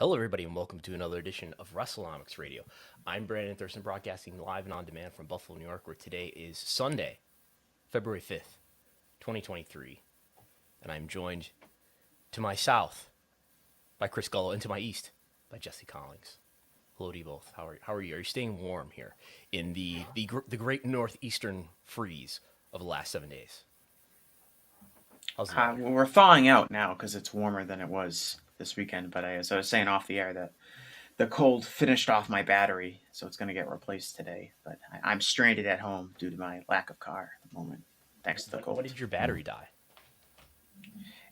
Hello, everybody, and welcome to another edition of Wrestlenomics Radio. I'm Brandon Thurston, broadcasting live and on demand from Buffalo, New York, where today is Sunday, February 5th, 2023. And I'm joined to my south by Chris Gullo and to my east by Jesse Collings. Hello to you both. How are you? Are you staying warm here in the great northeastern freeze of the last 7 days? How's Well, we're thawing out now because it's warmer than it was this weekend. But as I was saying off the air, that the cold finished off my battery, so it's going to get replaced today. But I'm stranded at home due to my lack of car at the moment, thanks to the cold. When did your battery die?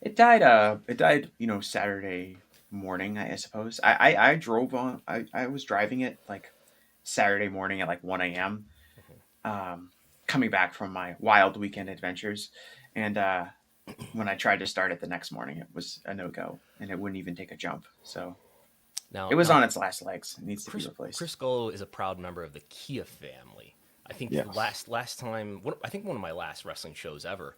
It died. Saturday morning, I suppose. I drove on. I was driving it like Saturday morning at like 1 a.m. Coming back from my wild weekend adventures, and when I tried to start it the next morning, it was a no-go, and it wouldn't even take a jump. So it was on its last legs. It needs to be replaced. Chris Gullo is a proud member of the Kia family. I think last time, I think one of my last wrestling shows ever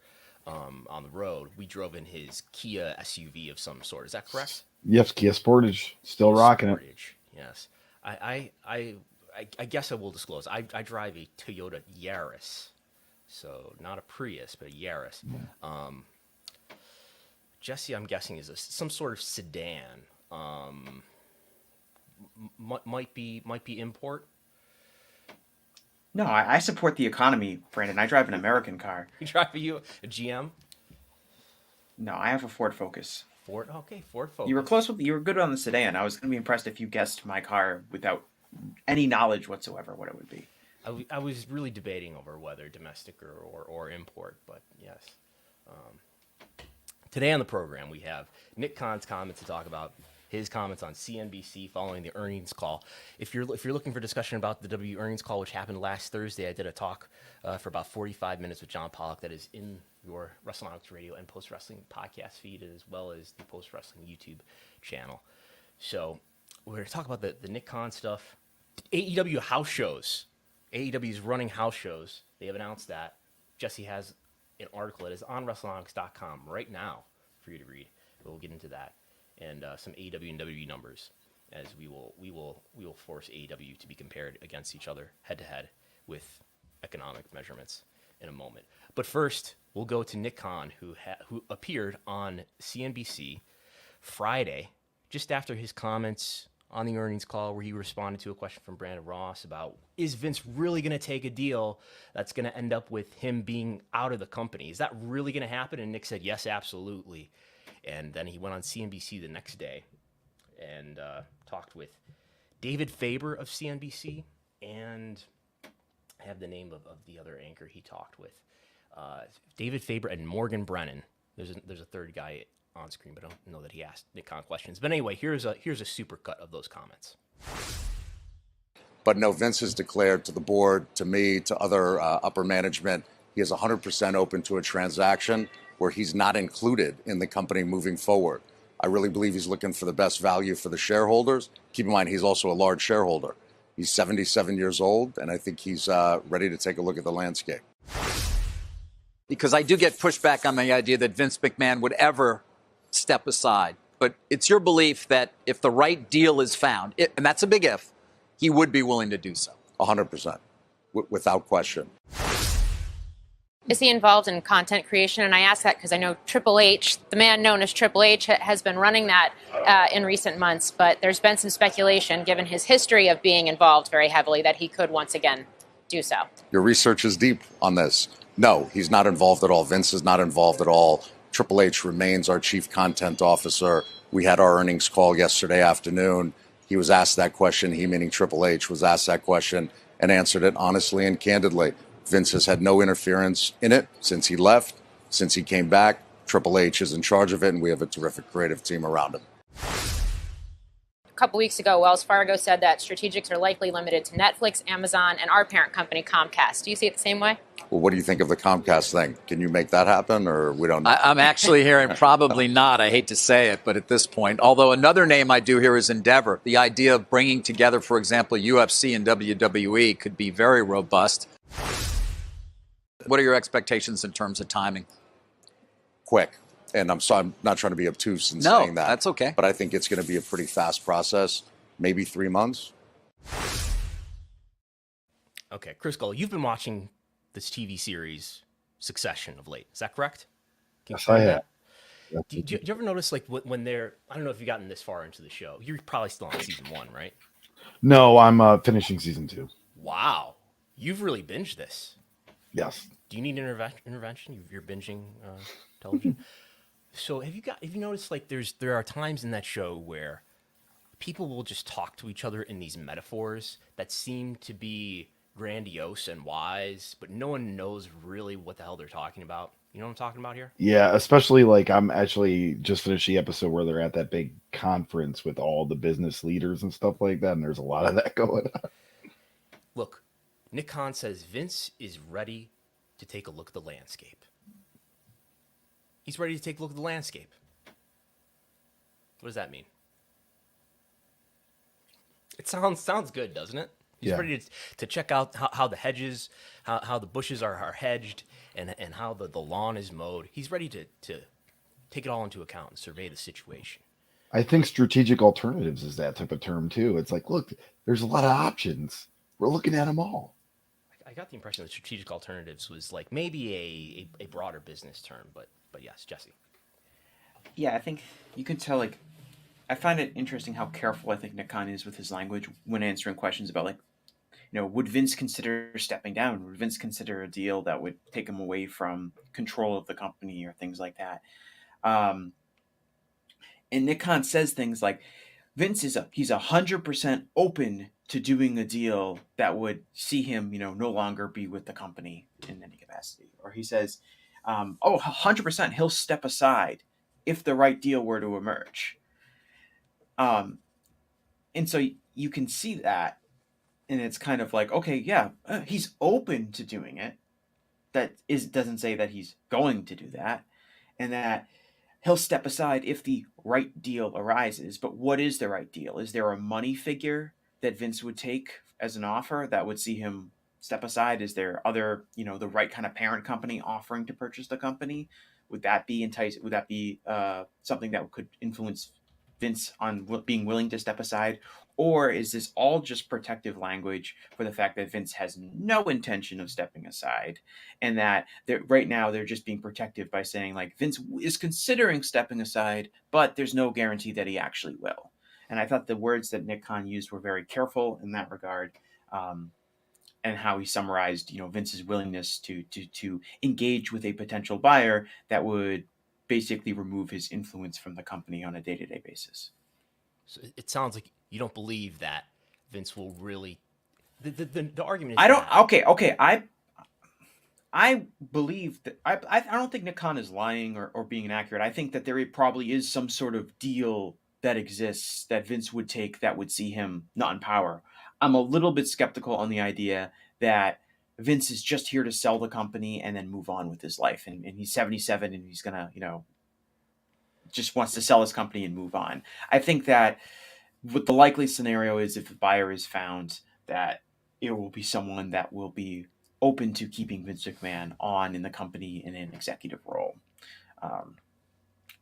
on the road, we drove in his Kia SUV of some sort. Is that correct? Yes, Kia Sportage, still rocking it. Yes, I guess I will disclose. I drive a Toyota Yaris, so not a Prius, but a Yaris. Yeah. Jesse, I'm guessing, is some sort of sedan. Might be import. No, I support the economy, Brandon. I drive an American car. You drive a GM? No, I have a Ford Focus. Ford Focus. You were good on the sedan. I was going to be impressed if you guessed my car without any knowledge whatsoever what it would be. I was really debating over whether domestic or import, but yes. Today on the program, we have Nick Khan's comments to talk about, his comments on CNBC following the earnings call. If you're looking for discussion about the WWE earnings call, which happened last Thursday, I did a talk for about 45 minutes with John Pollock that is in your Wrestlenomics Radio and Post Wrestling podcast feed, as well as the Post Wrestling YouTube channel. So we're going to talk about the Nick Khan stuff. AEW house shows. AEW is running house shows. They have announced that. Jesse has an article that is on Wrestlenomics.com right now for you to read. We'll get into that and some AEW and WWE numbers, as we will force AEW to be compared against each other head to head with economic measurements in a moment. But first, we'll go to Nick Khan, who appeared on CNBC Friday, just after his comments on the earnings call, where he responded to a question from Brandon Ross about, is Vince really going to take a deal that's going to end up with him being out of the company? Is that really going to happen? And Nick said, yes, absolutely. And then he went on CNBC the next day and talked with David Faber of CNBC, and I have the name of the other anchor he talked with. David Faber and Morgan Brennan. There's a third guy on screen, but I don't know that he asked Nick Khan questions. But anyway, here's a supercut of those comments. But no, Vince has declared to the board, to me, to other upper management, he is 100% open to a transaction where he's not included in the company moving forward. I really believe he's looking for the best value for the shareholders. Keep in mind, he's also a large shareholder. He's 77 years old, and I think he's ready to take a look at the landscape. Because I do get pushback on the idea that Vince McMahon would ever step aside. But it's your belief that if the right deal is found, and that's a big if, he would be willing to do so. 100%, without question. Is he involved in content creation? And I ask that because I know Triple H, the man known as Triple H, has been running that in recent months. But there's been some speculation, given his history of being involved very heavily, that he could once again do so. Your research is deep on this. No, he's not involved at all. Vince is not involved at all. Triple H remains our chief content officer. We had our earnings call yesterday afternoon. He was asked that question. He, meaning Triple H, was asked that question and answered it honestly and candidly. Vince has had no interference in it since he left, since he came back. Triple H is in charge of it, and we have a terrific creative team around him. A couple weeks ago, Wells Fargo said that strategics are likely limited to Netflix, Amazon, and our parent company, Comcast. Do you see it the same way? Well, what do you think of the Comcast thing? Can you make that happen, or we don't know? I'm actually hearing probably not. I hate to say it, but at this point, although another name I do hear is Endeavor. The idea of bringing together, for example, UFC and WWE could be very robust. What are your expectations in terms of timing? Quick. and I'm not trying to be obtuse in No, saying that. that's okay. But I think it's going to be a pretty fast process, maybe 3 months. Okay, Chris Gullo, you've been watching this TV series Succession of late. Is that correct? Can you Yes, I confirm have. that? Do you ever notice, like, when they're, I don't know if you've gotten this far into the show. You're probably still on season 1, right? No, I'm finishing season 2. Wow. You've really binged this. Yes. Do you need intervention? You're binging television. So have you noticed, like, there are times in that show where people will just talk to each other in these metaphors that seem to be grandiose and wise, but no one knows really what the hell they're talking about. You know what I'm talking about here? Yeah, especially like I'm actually just finished the episode where they're at that big conference with all the business leaders and stuff like that, and there's a lot of that going on. Look, Nick Khan says Vince is ready to take a look at the landscape. He's ready to take a look at the landscape. What does that mean? It sounds good, doesn't it? He's ready to check out how the hedges, how the bushes are hedged, and how the lawn is mowed. He's ready to take it all into account and survey the situation. I think strategic alternatives is that type of term too. It's like, look, there's a lot of options. We're looking at them all. I got the impression that strategic alternatives was like maybe a broader business term, but yes, Jesse. Yeah, I think you can tell, like, I find it interesting how careful I think Nick Khan is with his language when answering questions about, like, would Vince consider stepping down? Would Vince consider a deal that would take him away from control of the company or things like that? And Nick Khan says things like, Vince he's 100% open to doing a deal that would see him, no longer be with the company in any capacity. Or he says, 100% he'll step aside if the right deal were to emerge. And so you can see that, and it's kind of like, okay, yeah, he's open to doing it. Doesn't say that he's going to do that, and that he'll step aside if the right deal arises. But what is the right deal? Is there a money figure that Vince would take as an offer that would see him step aside? Is there other, the right kind of parent company offering to purchase the company? Would that be Would that be something that could influence Vince on being willing to step aside? Or is this all just protective language for the fact that Vince has no intention of stepping aside, and that right now they're just being protective by saying, like, Vince is considering stepping aside, but there's no guarantee that he actually will. And I thought the words that Nick Khan used were very careful in that regard, and how he summarized, Vince's willingness to engage with a potential buyer that would basically remove his influence from the company on a day-to-day basis. So it sounds like you don't believe that Vince will really. The argument is I don't. that, Okay. I believe that I don't think Nick Khan is lying or being inaccurate. I think that there probably is some sort of deal that exists that Vince would take that would see him not in power. I'm a little bit skeptical on the idea that Vince is just here to sell the company and then move on with his life. And he's 77 and he's gonna, just wants to sell his company and move on. I think that what the likely scenario is, if a buyer is found, that it will be someone that will be open to keeping Vince McMahon on in the company in an executive role.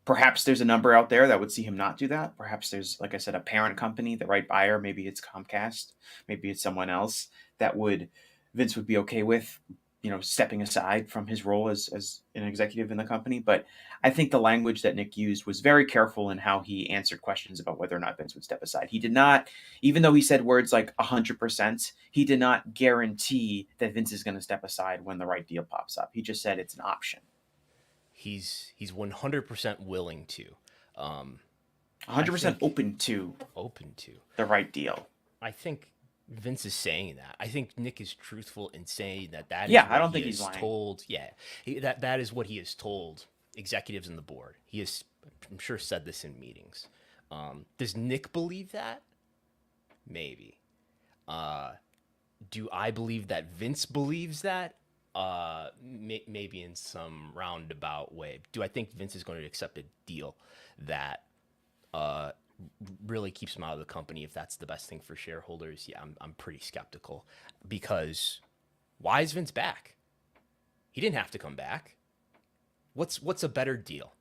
Perhaps there's a number out there that would see him not do that. Perhaps there's, like I said, a parent company, the right buyer. Maybe it's Comcast. Maybe it's someone else that Vince would be okay with, stepping aside from his role as an executive in the company. But I think the language that Nick used was very careful in how he answered questions about whether or not Vince would step aside. He did not, even though he said words like 100%, he did not guarantee that Vince is going to step aside when the right deal pops up. He just said it's an option. He's 100% willing to. 100% open to the right deal. I think Vince is saying that. I think Nick is truthful in saying that. I don't think he's lying. Told. Yeah, that is what he has told executives in the board. He has, I'm sure, said this in meetings. Does Nick believe that? Maybe. Do I believe that Vince believes that? Maybe in some roundabout way. Do I think Vince is going to accept a deal that really keeps him out of the company if that's the best thing for shareholders? Yeah, I'm pretty skeptical, because why is Vince back? He didn't have to come back. What's a better deal?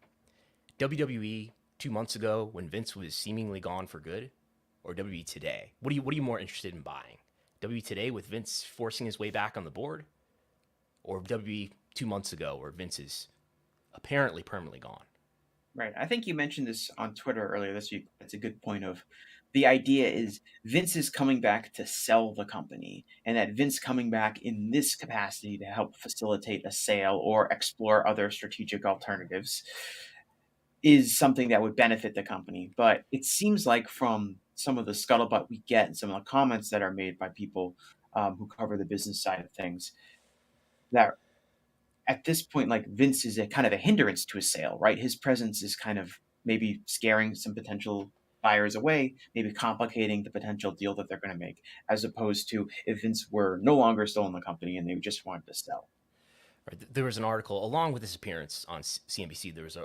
WWE 2 months ago when Vince was seemingly gone for good, or WWE today? What are you more interested in buying? WWE today with Vince forcing his way back on the board, or WWE 2 months ago where Vince is apparently permanently gone? Right. I think you mentioned this on Twitter earlier this week. That's a good point of the idea is Vince is coming back to sell the company, and that Vince coming back in this capacity to help facilitate a sale or explore other strategic alternatives is something that would benefit the company. But it seems like from some of the scuttlebutt we get and some of the comments that are made by people who cover the business side of things, that at this point, like Vince is a kind of a hindrance to a sale, right? His presence is kind of maybe scaring some potential buyers away, maybe complicating the potential deal that they're going to make, as opposed to if Vince were no longer still in the company and they just wanted to sell. Right. There was an article along with his appearance on CNBC. There was a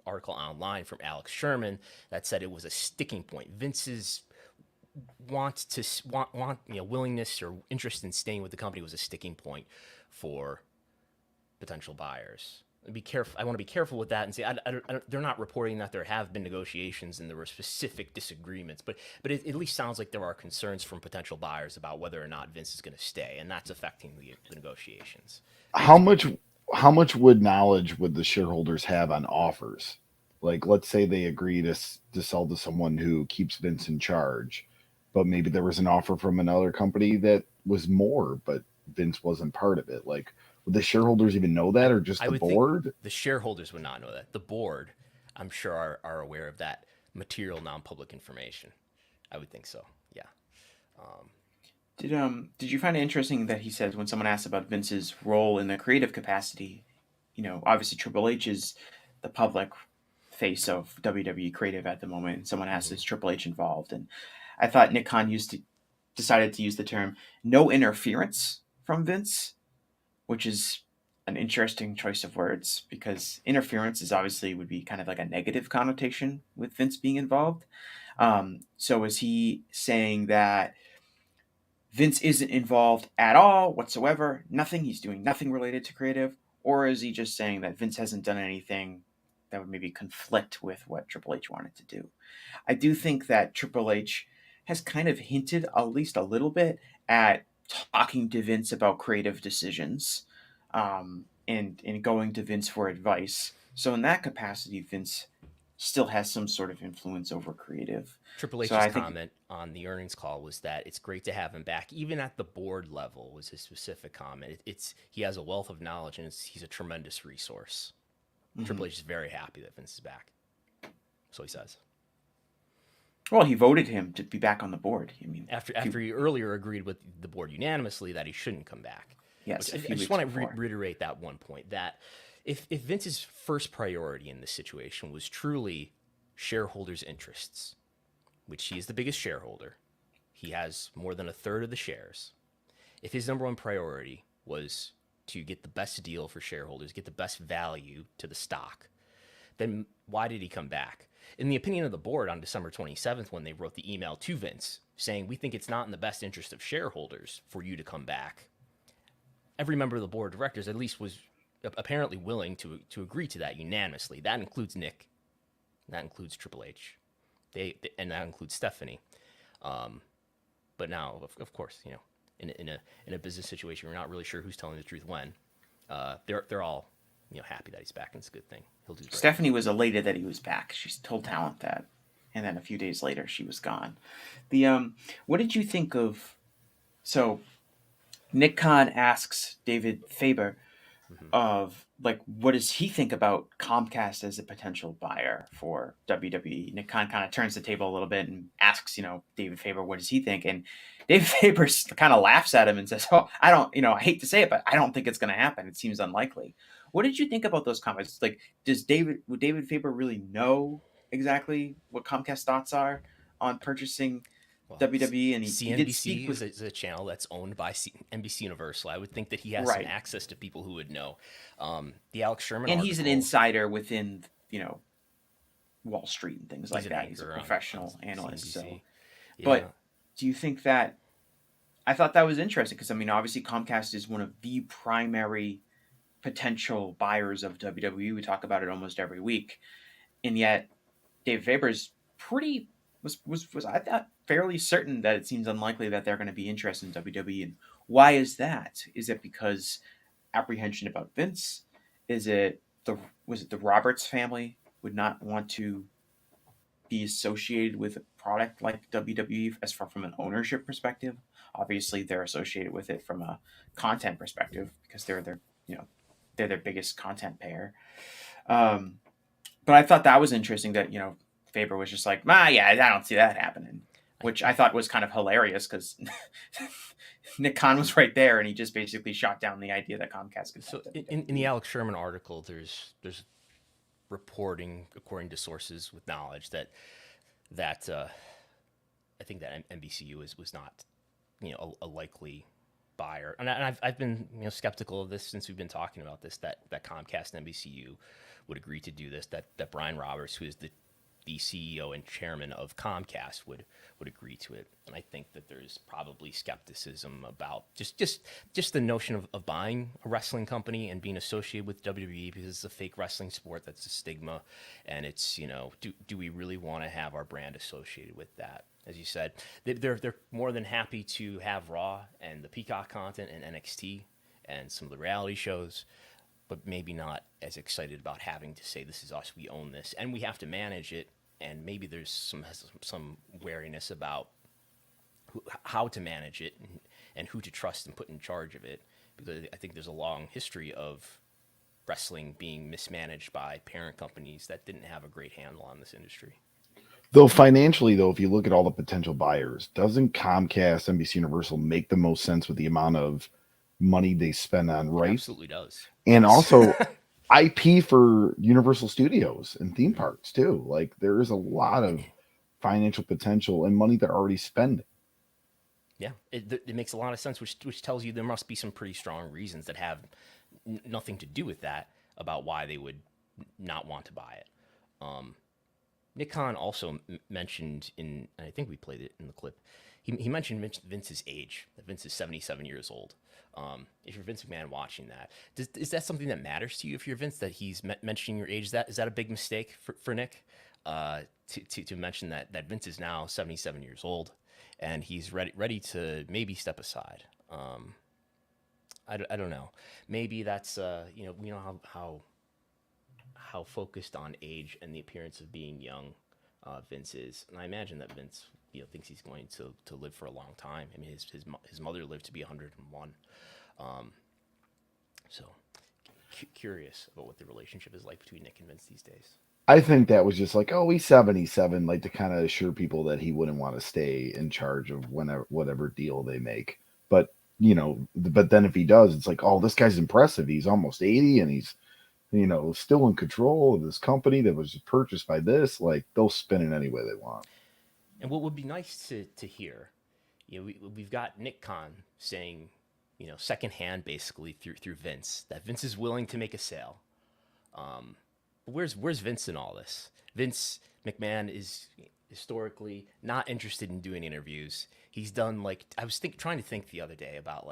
article online from Alex Sherman that said it was a sticking point. Vince's willingness or interest in staying with the company was a sticking point for potential buyers. Be careful. I want to be careful with that and say they're not reporting that there have been negotiations and there were specific disagreements, but it at least sounds like there are concerns from potential buyers about whether or not Vince is going to stay, and that's affecting the negotiations. How much knowledge would the shareholders have on offers? Like, let's say they agree to sell to someone who keeps Vince in charge, but maybe there was an offer from another company that was more, but Vince wasn't part of it. Like, would the shareholders even know that, or just the board? The shareholders would not know that. The board, I'm sure, are aware of that material, non-public information. I would think so. Yeah. Did you find it interesting that he says when someone asks about Vince's role in the creative capacity, obviously Triple H is the public face of WWE creative at the moment, and someone asks, is Triple H involved? And I thought Nick Khan decided to use the term no interference from Vince, which is an interesting choice of words, because interference would be kind of like a negative connotation with Vince being involved. So is he saying that Vince isn't involved at all whatsoever? Nothing. He's doing nothing related to creative? Or is he just saying that Vince hasn't done anything that would maybe conflict with what Triple H wanted to do? I do think that Triple H has kind of hinted at least a little bit at talking to Vince about creative decisions, and going to Vince for advice. So in that capacity, Vince still has some sort of influence over creative. Triple H's comment on the earnings call was that it's great to have him back, even at the board level, was his specific comment. He has a wealth of knowledge, and he's a tremendous resource. Mm-hmm. Triple H is very happy that Vince is back. So he says. Well, he voted him to be back on the board. I mean, after he earlier agreed with the board unanimously that he shouldn't come back. Yes, I just want to reiterate that one point, that if Vince's first priority in this situation was truly shareholders' interests, which he is the biggest shareholder, he has more than a third of the shares. If his number one priority was to get the best deal for shareholders, get the best value to the stock, then why did he come back? In the opinion of the board on December 27th, when they wrote the email to Vince saying, we think it's not in the best interest of shareholders for you to come back, every member of the board of directors at least was apparently willing to agree to that unanimously. That includes Nick. That includes Triple H. And that includes Stephanie. But now, of course, in a business situation, we're not really sure who's telling the truth when. They're all happy that he's back, and it's a good thing. He'll do great. Stephanie was elated that he was back. She told Talent that, and then a few days later, she was gone. What did you think of? So, Nick Khan asks David Faber of what does he think about Comcast as a potential buyer for WWE? Nick Khan kind of turns the table a little bit and asks, David Faber, what does he think? And David Faber kind of laughs at him and says, "Oh, I don't, I hate to say it, but I don't think it's going to happen. It seems unlikely." What did you think about those comments? Would David Faber really know exactly what Comcast's thoughts are on purchasing WWE? And CNBC is a channel that's owned by NBC Universal. I would think that he has some access to people who would know. The Alex Sherman and article, he's an insider within Wall Street and things like that. He's a professional analyst. So, but do you think that? I thought that was interesting because obviously Comcast is one of the primary potential buyers of WWE. We talk about it almost every week, and yet Dave Faber's was I thought fairly certain that it seems unlikely that they're going to be interested in WWE. And why is that? Is it because apprehension about Vince? Was it the Roberts family would not want to be associated with a product like WWE as far from an ownership perspective? Obviously, they're associated with it from a content perspective because they're their biggest content payer. But I thought that was interesting that Faber was just like, yeah, I don't see that happening, which I thought was kind of hilarious because Nick Khan was right there and he just basically shot down the idea that Comcast could. So in the Alex Sherman article, there's reporting according to sources with knowledge that I think that NBCU was not a likely buyer, and I've been skeptical of this since we've been talking about this, that Comcast and NBCU would agree to do this, that Brian Roberts, who is the CEO and chairman of Comcast, would agree to it. And I think that there's probably skepticism about just the notion of buying a wrestling company and being associated with WWE because it's a fake wrestling sport. That's a stigma, and it's do we really want to have our brand associated with that? As you said, they're more than happy to have Raw and the Peacock content and NXT and some of the reality shows, but maybe not as excited about having to say this is us, we own this, and we have to manage it. And maybe there's some wariness about how to manage it and who to trust and put in charge of it, because I think there's a long history of wrestling being mismanaged by parent companies that didn't have a great handle on this industry. Though financially, if you look at all the potential buyers, doesn't Comcast, NBC Universal make the most sense with the amount of money they spend on rights? It absolutely does. And also IP for Universal Studios and theme parks too. Like there is a lot of financial potential and money they're already spending. Yeah, it makes a lot of sense, which tells you there must be some pretty strong reasons that have nothing to do with that about why they would not want to buy it. Nick Khan also mentioned and I think we played it in the clip, he mentioned Vince's age, that Vince is 77 years old. If you're Vince McMahon watching that, is that something that matters to you? If you're Vince, that he's mentioning your age, is that a big mistake for Nick to mention that Vince is now 77 years old and he's ready to maybe step aside? I don't know. Maybe that's how focused on age and the appearance of being young Vince is, and I imagine that Vince thinks he's going to live for a long time. I mean, his mother lived to be 101. So curious about what the relationship is like between Nick and Vince these days. I think that was just like, oh, he's 77, like to kind of assure people that he wouldn't want to stay in charge of whatever deal they make. But but then if he does, it's like, oh, this guy's impressive. He's almost 80 and he's still in control of this company that was purchased by this. Like they'll spin it any way they want. And what would be nice to hear, we've got Nick Khan saying, secondhand basically through Vince, that Vince is willing to make a sale. But where's Vince in all this? Vince McMahon is historically not interested in doing interviews. He's done I was trying to think the other day about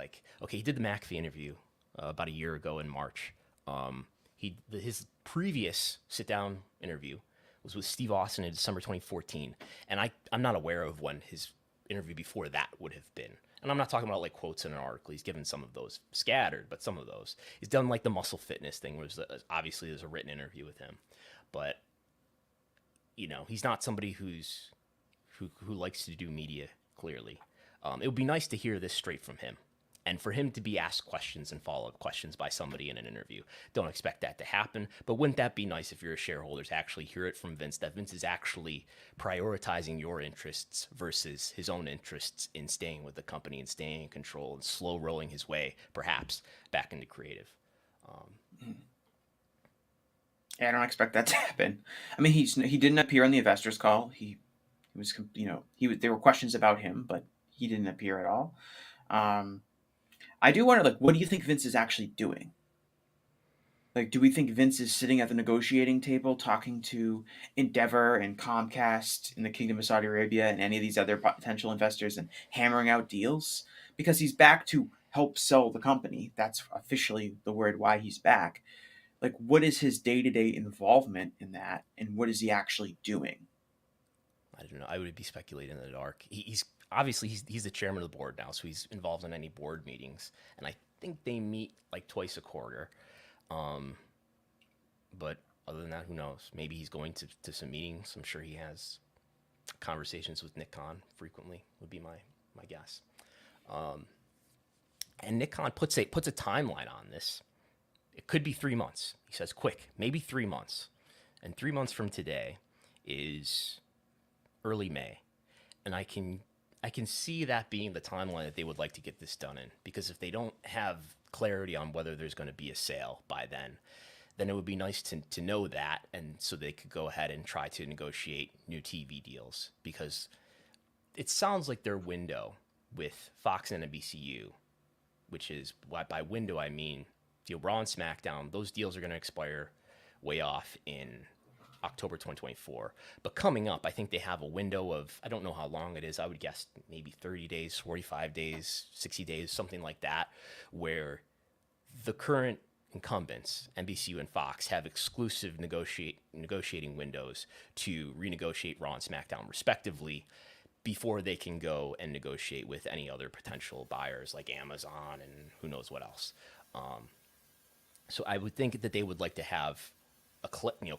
he did the McAfee interview about a year ago in March. His previous sit-down interview was with Steve Austin in December 2014, and I'm not aware of when his interview before that would have been. And I'm not talking about quotes in an article. He's given some of those scattered, but some of those. He's done the muscle fitness thing, which obviously there's a written interview with him, but he's not somebody who likes to do media. Clearly, it would be nice to hear this straight from him. And for him to be asked questions and follow-up questions by somebody in an interview. Don't expect that to happen, but wouldn't that be nice if you're a shareholder to actually hear it from Vince, that Vince is actually prioritizing your interests versus his own interests in staying with the company and staying in control and slow rolling his way, perhaps, back into creative. I don't expect that to happen. I mean, he didn't appear on the investors call. He was, there were questions about him, but he didn't appear at all. I do wonder, what do you think Vince is actually doing? Do we think Vince is sitting at the negotiating table talking to Endeavor and Comcast in the Kingdom of Saudi Arabia and any of these other potential investors and hammering out deals? Because he's back to help sell the company. That's officially the word why he's back. like, what is his day-to-day involvement in that, and what is he actually doing? I don't know. I would be speculating in the dark. He's obviously he's the chairman of the board now, so he's involved in any board meetings, and I think they meet like twice a quarter. But other than that, who knows? Maybe he's going to some meetings. I'm sure he has conversations with Nick Khan frequently. Would be my guess. And Nick Khan puts a timeline on this. It could be 3 months. He says quick, maybe 3 months, and 3 months from today is early May, and I can see that being the timeline that they would like to get this done in, because if they don't have clarity on whether there's going to be a sale by then it would be nice to know that, and so they could go ahead and try to negotiate new TV deals, because it sounds like their window with Fox and NBCU, which is by window I mean Raw and SmackDown, those deals are going to expire way off in October 2024. But coming up, I think they have a window of, I don't know how long it is, I would guess maybe 30 days, 45 days, 60 days, something like that, where the current incumbents, NBCU and Fox, have exclusive negotiating windows to renegotiate Raw and SmackDown respectively before they can go and negotiate with any other potential buyers like Amazon and who knows what else. So I would think that they would like to have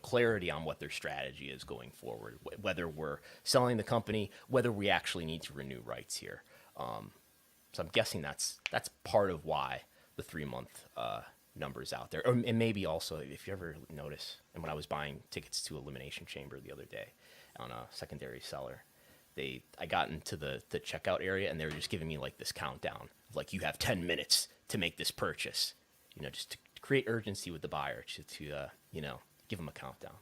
clarity on what their strategy is going forward, whether we're selling the company, whether we actually need to renew rights here. So I'm guessing that's part of why the 3-month numbers out there. And maybe also, if you ever notice, and when I was buying tickets to Elimination Chamber the other day on a secondary seller, I got into the checkout area and they were just giving me like this countdown, like you have 10 minutes to make this purchase, just to create urgency with the buyer to give them a countdown.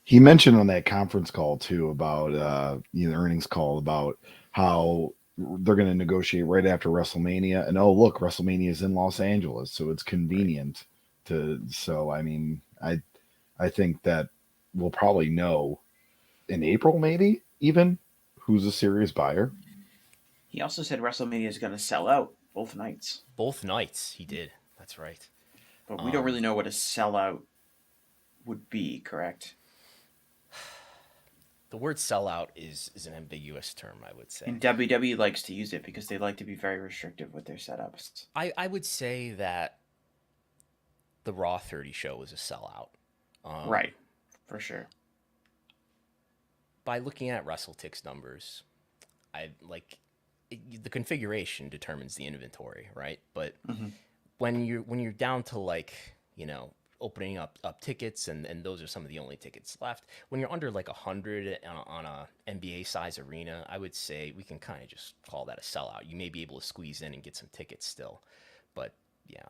He mentioned on that conference call too about the earnings call about how they're going to negotiate right after WrestleMania, and look, WrestleMania is in Los Angeles, so it's convenient to. So I mean, I think that we'll probably know in April, maybe even, who's a serious buyer. He also said WrestleMania is going to sell out both nights. Both nights, he did. That's right. But we don't really know what a sellout would be, correct? The word sellout is an ambiguous term, I would say. And WWE likes to use it because they like to be very restrictive with their setups. I would say that the Raw 30 show was a sellout. Right, for sure. By looking at WrestleTix numbers, the configuration determines the inventory, right? But when you're down to opening up tickets, and those are some of the only tickets left. When you're under 100 on a NBA size arena, I would say we can kind of just call that a sellout. You may be able to squeeze in and get some tickets still, but yeah,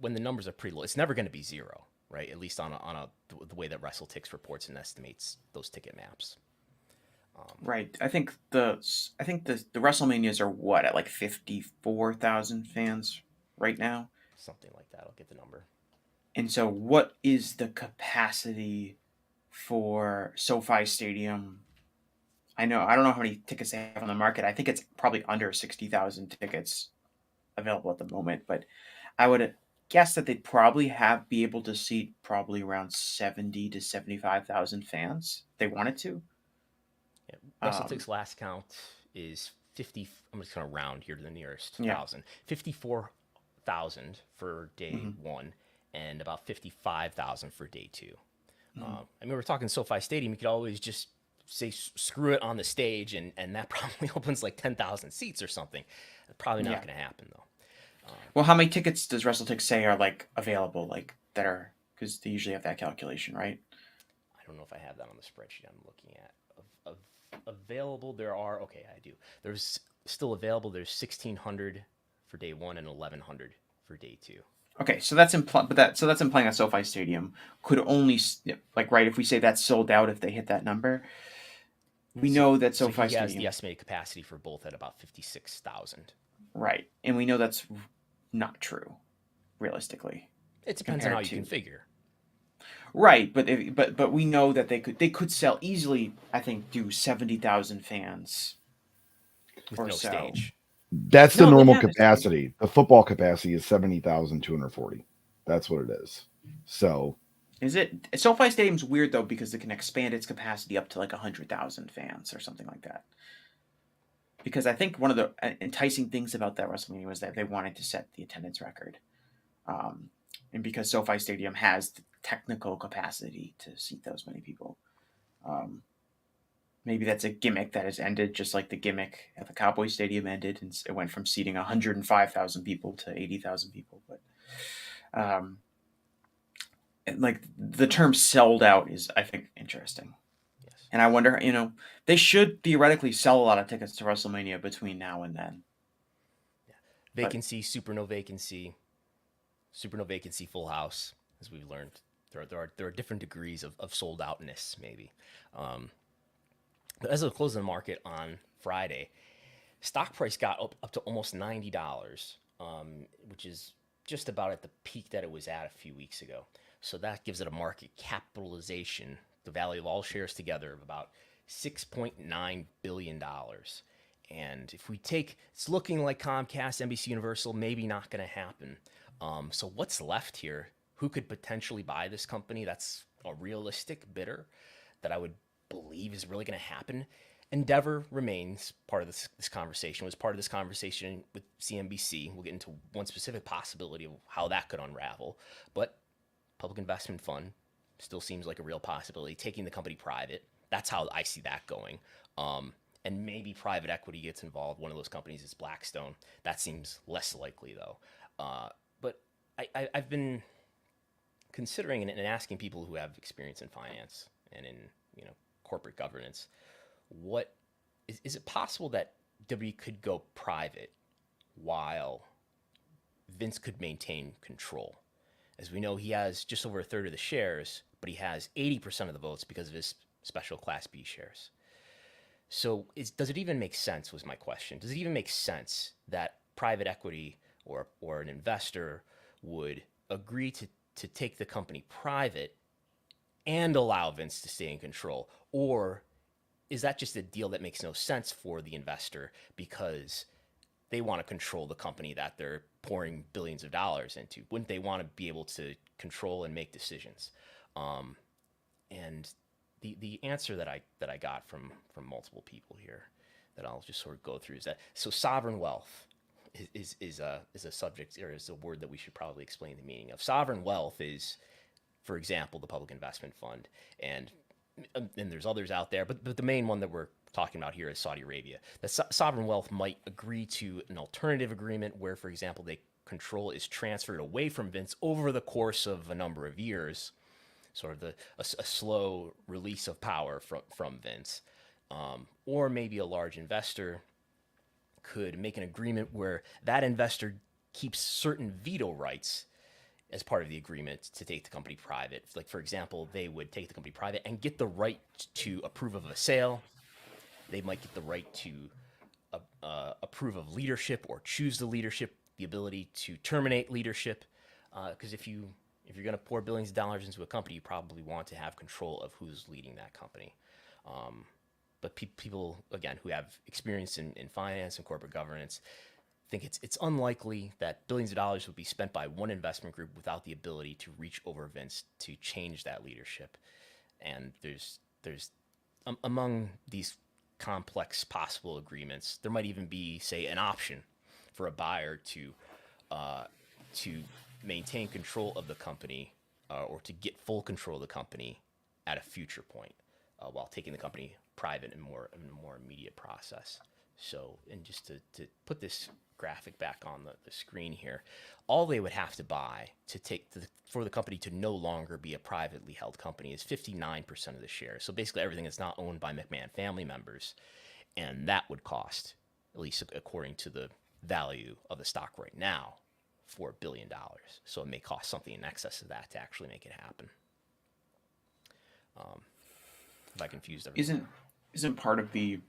when the numbers are pretty low, it's never going to be zero, right? At least on the way that WrestleTix reports and estimates those ticket maps. Right. I think the WrestleManias are what, at like 54,000 fans right now? Something like that. I'll get the number. And so what is the capacity for SoFi Stadium? I don't know how many tickets they have on the market. I think it's probably under 60,000 tickets available at the moment, but I would guess that they'd probably be able to seat probably around 70 to 75,000 fans if they wanted to. Yeah. WrestleTix last count is 50. I'm just going to round here to the nearest thousand. 54,000 for day one, and about 55,000 for day two. We're talking SoFi Stadium. You could always just say screw it on the stage, and that probably opens like 10,000 seats or something. Probably not going to happen though. Well, how many tickets does WrestleTix say are available, that are, because they usually have that calculation, right? I don't know if I have that on the spreadsheet I'm looking at. Available, there are, okay, I do. There's still available. There's 1,600 for day one and 1,100 for day two. Okay, so that's implying that SoFi Stadium could only right, if we say that's sold out if they hit that number, we know that SoFi Stadium Stadium has the estimated capacity for both at about 56,000. Right, and we know that's not true, realistically. It depends on how you configure. Right, but we know that they could sell easily. I think do 70,000 fans with or no so. Stage. That's the normal capacity. The football capacity is 70,240. That's what it is. So Is it SoFi Stadium's weird though because it can expand its capacity up to like 100,000 fans or something like that. Because I think one of the enticing things about that WrestleMania was that they wanted to set the attendance record, and because SoFi Stadium has the technical capacity to seat those many people, um, maybe that's a gimmick that has ended, just like the gimmick at the Cowboy Stadium ended, and it went from seating 105,000 people to 80,000 people. But um, like the term "sold out" is, I think, interesting. Yes. And I wonder, they should theoretically sell a lot of tickets to WrestleMania between now and then. Vacancy, super no vacancy, full house, as we've learned. There are different degrees of sold outness, maybe. But as of closing the market on Friday, stock price got up to almost $90, which is just about at the peak that it was at a few weeks ago. So that gives it a market capitalization, the value of all shares together, of about $6.9 billion. And if we take, it's looking like Comcast, NBC Universal, maybe not going to happen. So what's left here? Who could potentially buy this company? That's a realistic bidder that I would believe is really going to happen. Endeavor remains part of this conversation, was part of this conversation with CNBC. We'll get into one specific possibility of how that could unravel. But public investment fund still seems like a real possibility. Taking the company private, that's how I see that going. And maybe private equity gets involved. One of those companies is Blackstone. That seems less likely, though. But I've been considering and asking people who have experience in finance and in corporate governance, what is it possible that WWE could go private while Vince could maintain control? As we know, he has just over a third of the shares, but he has 80% of the votes because of his special Class B shares. So does it even make sense, was my question. Does it even make sense that private equity or an investor would agree to take the company private and allow Vince to stay in control? Or is that just a deal that makes no sense for the investor because they want to control the company that they're pouring billions of dollars into? Wouldn't they want to be able to control and make decisions? And the answer that I got from multiple people here that I'll just sort of go through is that sovereign wealth is a subject, or is a word that we should probably explain the meaning of. Sovereign wealth is, for example, the Public Investment Fund, and there's others out there, but the main one that we're talking about here is Saudi Arabia. The sovereign wealth might agree to an alternative agreement where, for example, control is transferred away from Vince over the course of a number of years, sort of a slow release of power from Vince. Or maybe a large investor could make an agreement where that investor keeps certain veto rights as part of the agreement to take the company private. Like, for example, they would take the company private and get the right to approve of a sale. They might get the right to approve of leadership or choose the leadership, the ability to terminate leadership. Because if you're going to pour billions of dollars into a company, you probably want to have control of who's leading that company. But people, again, who have experience in finance and corporate governance, think it's unlikely that billions of dollars would be spent by one investment group without the ability to reach over Vince to change that leadership. And there's among these complex possible agreements, there might even be, say, an option for a buyer to maintain control of the company or to get full control of the company at a future point while taking the company private in a more immediate process. So, and just to put this graphic back on the screen here, all they would have to buy for the company to no longer be a privately held company is 59% of the shares. So basically everything that's not owned by McMahon family members, and that would cost, at least according to the value of the stock right now, $4 billion. So it may cost something in excess of that to actually make it happen. If I confused everything. Isn't part of the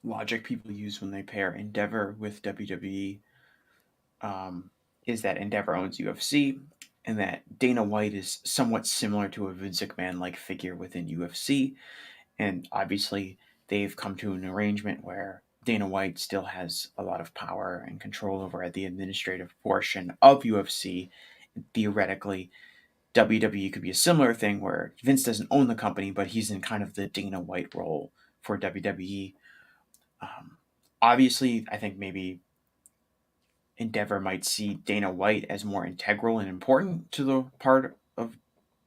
logic people use when they pair Endeavor with WWE is that Endeavor owns UFC and that Dana White is somewhat similar to a Vince McMahon-like figure within UFC, and obviously they've come to an arrangement where Dana White still has a lot of power and control over the administrative portion of UFC. Theoretically, WWE could be a similar thing where Vince doesn't own the company, but he's in kind of the Dana White role for WWE. Obviously, I think maybe Endeavor might see Dana White as more integral and important to the part of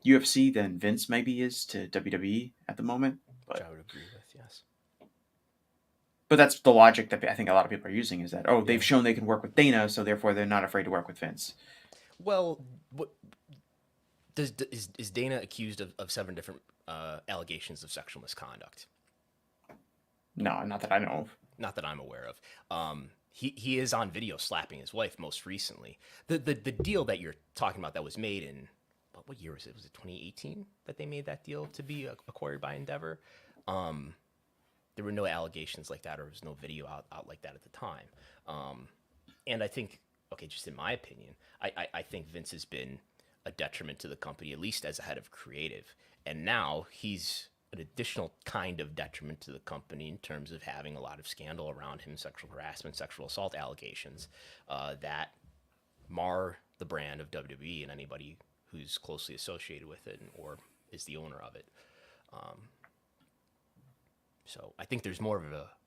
UFC than Vince maybe is to WWE at the moment. Which I would agree with, yes. But that's the logic that I think a lot of people are using, is that, they've shown they can work with Dana, so therefore they're not afraid to work with Vince. Well, what is Dana accused of 7 different allegations of sexual misconduct? No, not that I know of. Not that I'm aware of. He is on video slapping his wife most recently. The deal that you're talking about that was made in, what year was it? Was it 2018 that they made that deal to be acquired by Endeavor? There were no allegations like that, or there was no video out like that at the time. And I think, just in my opinion, I think Vince has been a detriment to the company, at least as a head of creative. And now he's an additional kind of detriment to the company in terms of having a lot of scandal around him, sexual harassment, sexual assault allegations that mar the brand of WWE and anybody who's closely associated with it or is the owner of it. So I think there's more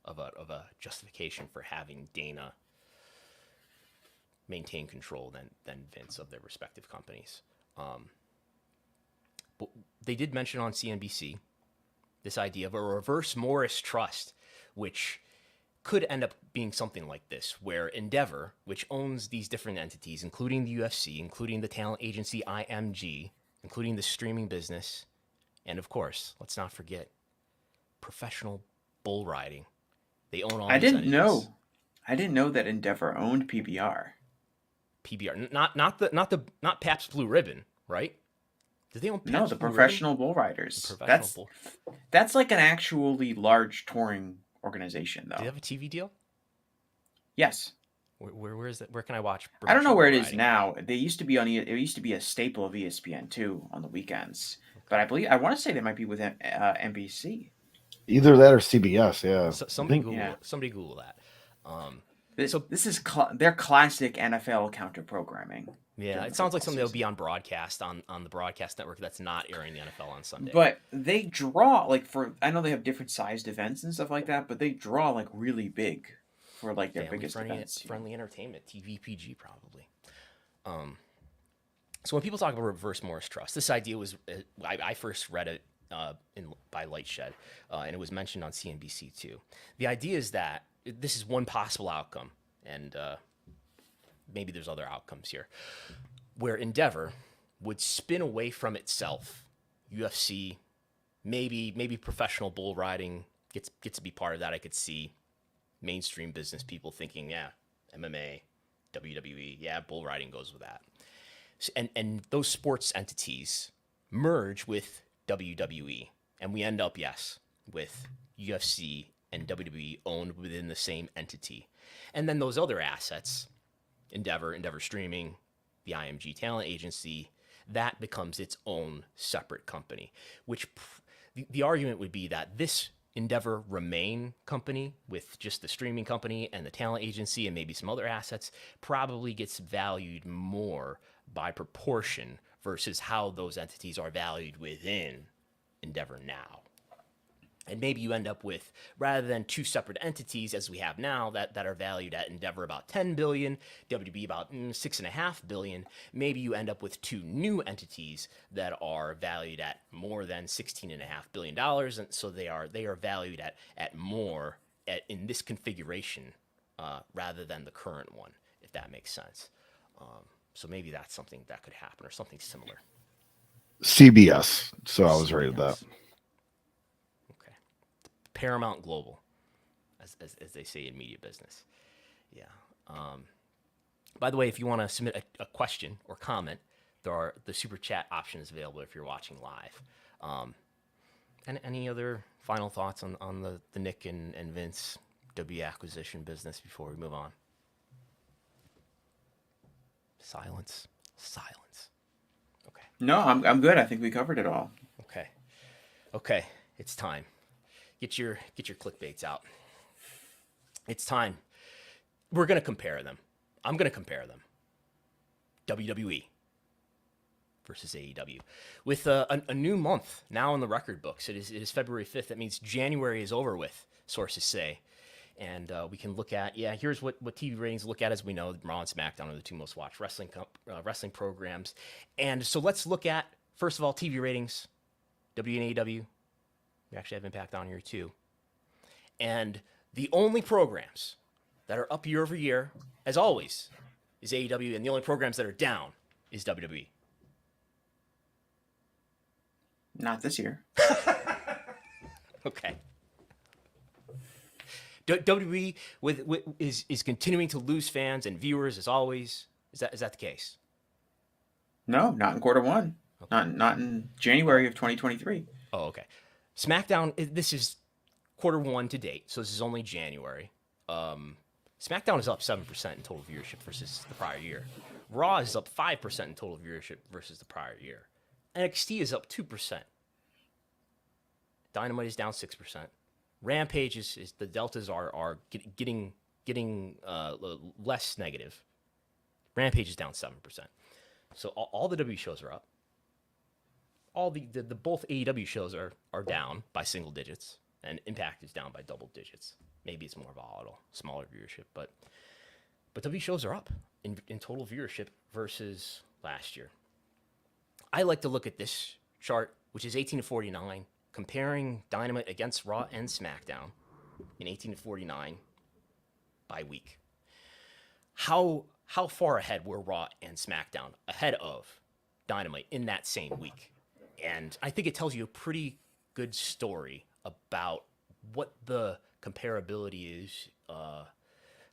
of a justification for having Dana maintain control than Vince of their respective companies. But they did mention on CNBC this idea of a reverse Morris trust, which could end up being something like this, where Endeavor, which owns these different entities, including the UFC, including the talent agency IMG, including the streaming business, and of course, let's not forget, professional bull riding. They own all these entities. I didn't know that Endeavor owned PBR. PBR, not Pabst Blue Ribbon, right? Do they own Pabst No, the Blue Professional Ribbon? Bull Riders. The professional That's like an actually large touring organization, though. Do they have a TV deal? Yes. Where is it? Where can I watch? I don't know where it is riding? now. They used to be on. It used to be a staple of ESPN2 on the weekends. But I want to say they might be with NBC. Either that or CBS. Yeah. Somebody Google that. This is their classic NFL counter programming. Yeah, it sounds like something that would be on broadcast on the broadcast network that's not airing the NFL on Sunday. But they draw I know they have different sized events and stuff like that, but they draw really big for their biggest events. Friendly entertainment, TVPG probably. So when people talk about reverse Morris trust, this idea was I first read it by Lightshed, and it was mentioned on CNBC too. The idea is that this is one possible outcome, and maybe there's other outcomes here, where Endeavor would spin away from itself. UFC, maybe professional bull riding gets to be part of that. I could see mainstream business people thinking, yeah, MMA, WWE, yeah, bull riding goes with that. And those sports entities merge with WWE, and we end up, yes, with UFC and WWE owned within the same entity. And then those other assets, Endeavor Streaming, the IMG Talent Agency, that becomes its own separate company, which the argument would be that this Endeavor Remain company with just the streaming company and the talent agency and maybe some other assets probably gets valued more by proportion versus how those entities are valued within Endeavor now. And maybe you end up with, rather than 2 separate entities as we have now that are valued at Endeavor about $10 billion, WWE about $6.5 billion, maybe you end up with 2 new entities that are valued at more than $16.5 billion. And so they are valued at more in this configuration rather than the current one, if that makes sense. So maybe that's something that could happen or something similar. CBS. So I was rated that. Paramount Global, as they say in media business. Yeah. By the way, if you want to submit a question or comment, the super chat option is available if you're watching live. And any other final thoughts on the Nick and Vince W acquisition business before we move on? Silence. Okay. No, I'm good. I think we covered it all. Okay. It's time. Get your clickbaits out. It's time. We're going to compare them. I'm going to compare them. WWE versus AEW. With a new month now in the record books. It is February 5th. That means January is over with, sources say. And we can look at, here's what TV ratings look at. As we know, Raw and SmackDown are the two most watched wrestling programs. And so let's look at, first of all, TV ratings. W and AEW, we actually have Impact on here too. And the only programs that are up year over year, as always, is AEW, and the only programs that are down is WWE. Not this year. Okay. WWE is continuing to lose fans and viewers as always. Is that the case? No, not in quarter one. Okay. Not in January of 2023. Oh, okay. SmackDown. This is quarter one to date, so this is only January. SmackDown is up 7% in total viewership versus the prior year. Raw is up 5% in total viewership versus the prior year. NXT is up 2%. Dynamite is down 6%. Rampage is the deltas are getting less negative. Rampage is down 7%. So all the W shows are up. All the both AEW shows are down by single digits, and Impact is down by double digits. Maybe it's more volatile, smaller viewership, but W shows are up in total viewership versus last year. I like to look at this chart, which is 18 to 49, comparing Dynamite against Raw and SmackDown in 18 to 49 by week. How far ahead were Raw and SmackDown ahead of Dynamite in that same week? And I think it tells you a pretty good story about what the comparability is,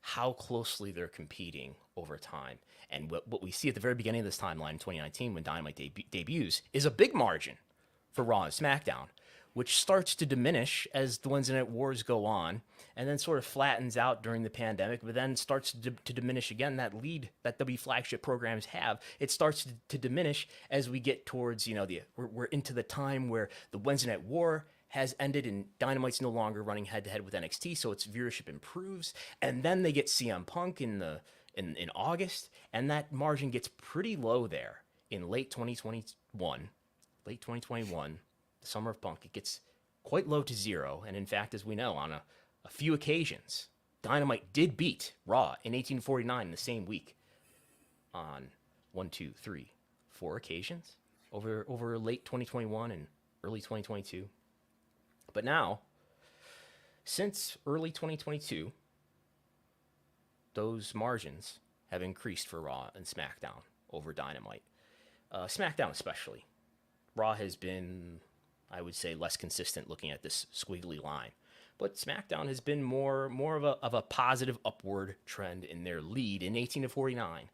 how closely they're competing over time. And what we see at the very beginning of this timeline in 2019 when Dynamite debuts is a big margin for Raw and SmackDown, which starts to diminish as the Wednesday Night Wars go on, and then sort of flattens out during the pandemic, but then starts to diminish again. That lead that W flagship programs have, it starts to diminish as we get towards, we're into the time where the Wednesday Night War has ended and Dynamite's no longer running head-to-head with NXT, so its viewership improves, and then they get CM Punk in August, and that margin gets pretty low there in late 2021, the summer of Punk. It gets quite low to zero, and in fact, as we know, on a few occasions, Dynamite did beat Raw in 1849 in the same week on 4 occasions over late 2021 and early 2022. But now, since early 2022, those margins have increased for Raw and SmackDown over Dynamite. SmackDown especially. Raw has been, I would say, less consistent looking at this squiggly line. But SmackDown has been more of a positive upward trend in their lead in 18 to 49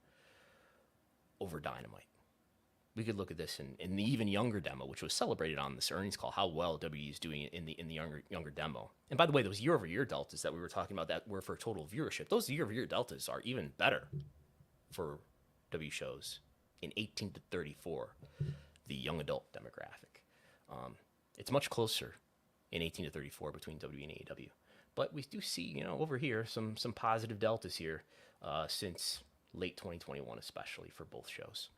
over Dynamite. We could look at this in the even younger demo, which was celebrated on this earnings call, how well WWE is doing in the younger demo. And by the way, those year-over-year deltas that we were talking about that were for total viewership, those year-over-year deltas are even better for W shows in 18 to 34, the young adult demographic. It's much closer in 18 to 34 between W and AEW. But we do see, over here, some positive deltas here since late 2021, especially for both shows.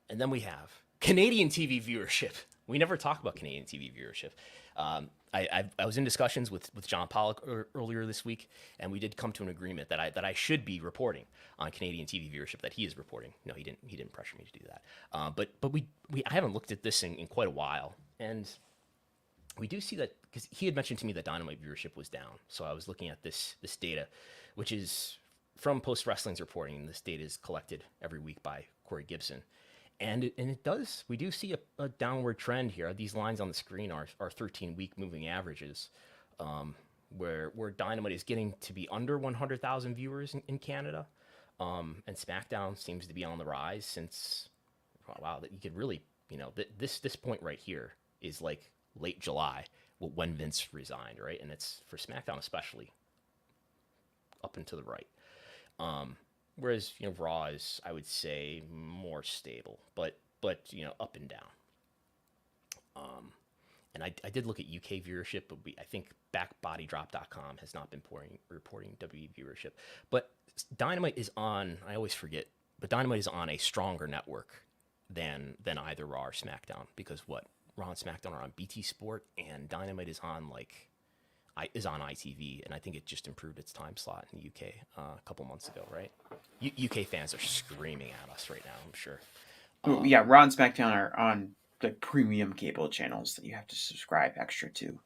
And then we have Canadian TV viewership. We never talk about Canadian TV viewership. I was in discussions with John Pollock earlier this week, and we did come to an agreement that I should be reporting on Canadian TV viewership that he is reporting. No, he didn't pressure me to do that. But I haven't looked at this in quite a while, and we do see that because he had mentioned to me that Dynamite viewership was down. So I was looking at this data, which is from Post Wrestling's reporting. And this data is collected every week by Corey Gibson. And we do see a downward trend here. These lines on the screen are 13-week moving averages, where Dynamite is getting to be under 100,000 viewers in Canada, and SmackDown seems to be on the rise since, wow, that you could really, this point right here is like late July when Vince resigned, right? And it's for SmackDown especially up and to the right. Whereas, Raw is, I would say, more stable, but up and down. And I did look at UK viewership, but I think backbodydrop.com has not been reporting WWE viewership. But Dynamite is on, I always forget but Dynamite is on a stronger network than either Raw or SmackDown, because what Raw and SmackDown are on BT Sport, and Dynamite is on on ITV, and I think it just improved its time slot in the UK a couple months ago, right? UK fans are screaming at us right now, I'm sure. Yeah, Raw and SmackDown are on the premium cable channels that you have to subscribe extra to.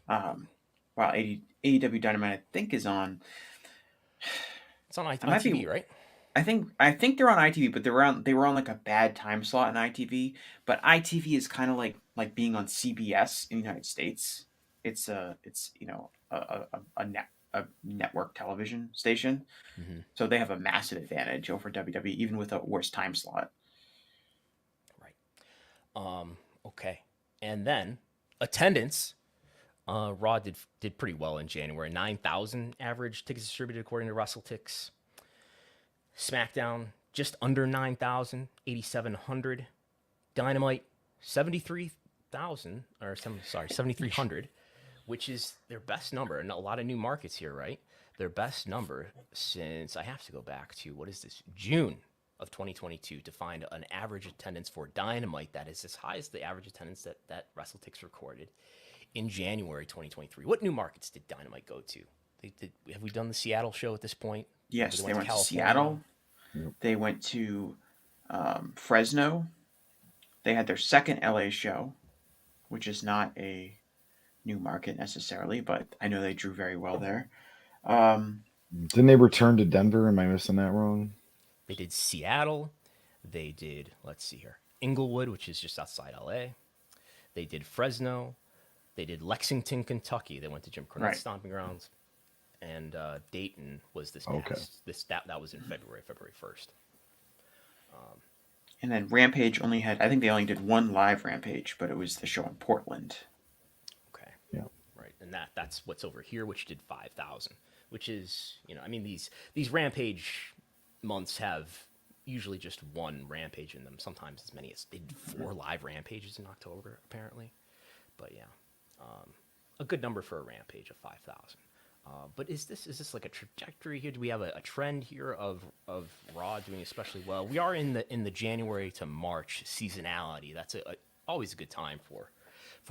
While AEW Dynamite, I think, is on. It's on I might ITV, be right? I think they're on ITV, but they were on like a bad time slot in ITV. But ITV is kind of like being on CBS in the United States. It's a network television station, Mm-hmm. so they have a massive advantage over WWE, even with a worse time slot. Right. Okay. And then attendance. Raw did pretty well in January. 9,000 average tickets distributed according to WrestleTix. SmackDown just under 9,000, 8,700. Dynamite 73,000 or 7,300, which is their best number. And a lot of new markets here, right? Their best number since, I have to go back to, what is this? June of 2022 to find an average attendance for Dynamite that is as high as the average attendance that WrestleTix recorded in January 2023. What new markets did Dynamite go to? Have we done the Seattle show at this point? Yes, they went to California? Seattle. Yep. They went to Fresno. They had their second LA show, which is not a new market necessarily, but I know they drew very well there. Didn't they return to Denver? Am I missing that wrong? They did Seattle. They did, let's see here, Inglewood, which is just outside LA. They did Fresno. They did Lexington, Kentucky. They went to Jim Cornette's Right. stomping grounds. And Dayton was this Okay. that was in February 1st. And then Rampage I think they only did one live Rampage, but it was the show in Portland. Okay. Yeah. Right. And that's what's over here, which did 5,000, which is, I mean, these Rampage months have usually just one Rampage in them. Sometimes as many as they did 4 live Rampages in October, apparently. But yeah, a good number for a Rampage of 5,000. But is this like a trajectory here? Do we have a trend here of Raw doing especially well? We are in the January to March seasonality. That's always a good time for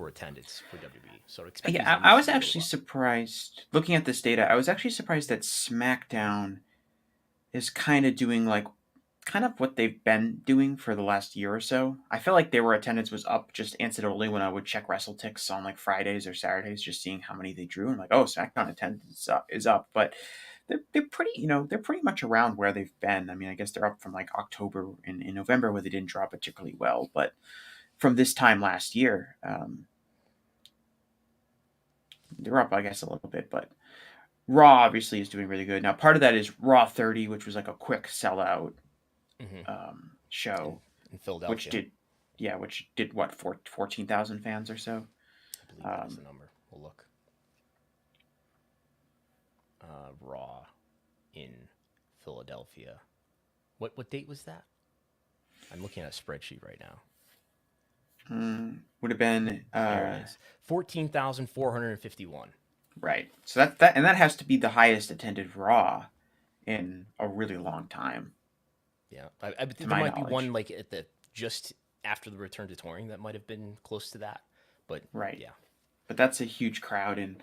attendance for WWE. So expect. Yeah, I was actually surprised looking at this data. I was actually surprised that SmackDown is kind of doing kind of what they've been doing for the last year or so. I feel like their attendance was up just anecdotally when I would check WrestleTix on like Fridays or Saturdays, just seeing how many they drew. And I'm like, oh, SmackDown attendance is up, but they're pretty, they're pretty much around where they've been. I mean, I guess they're up from like October in November where they didn't draw particularly well, but from this time last year, they're up, I guess, a little bit, but Raw obviously is doing really good. Now, part of that is Raw 30, which was like a quick sellout show in Philadelphia, which did what, 14,000 fans or so. I believe that's the number. We'll look. Raw in Philadelphia. What date was that? I'm looking at a spreadsheet right now. Would have been there it is. 14,451. Right. So that has to be the highest attended Raw in a really long time. Yeah, I think there might be one like at just after the return to touring that might have been close to that, but right. Yeah, but that's a huge crowd, and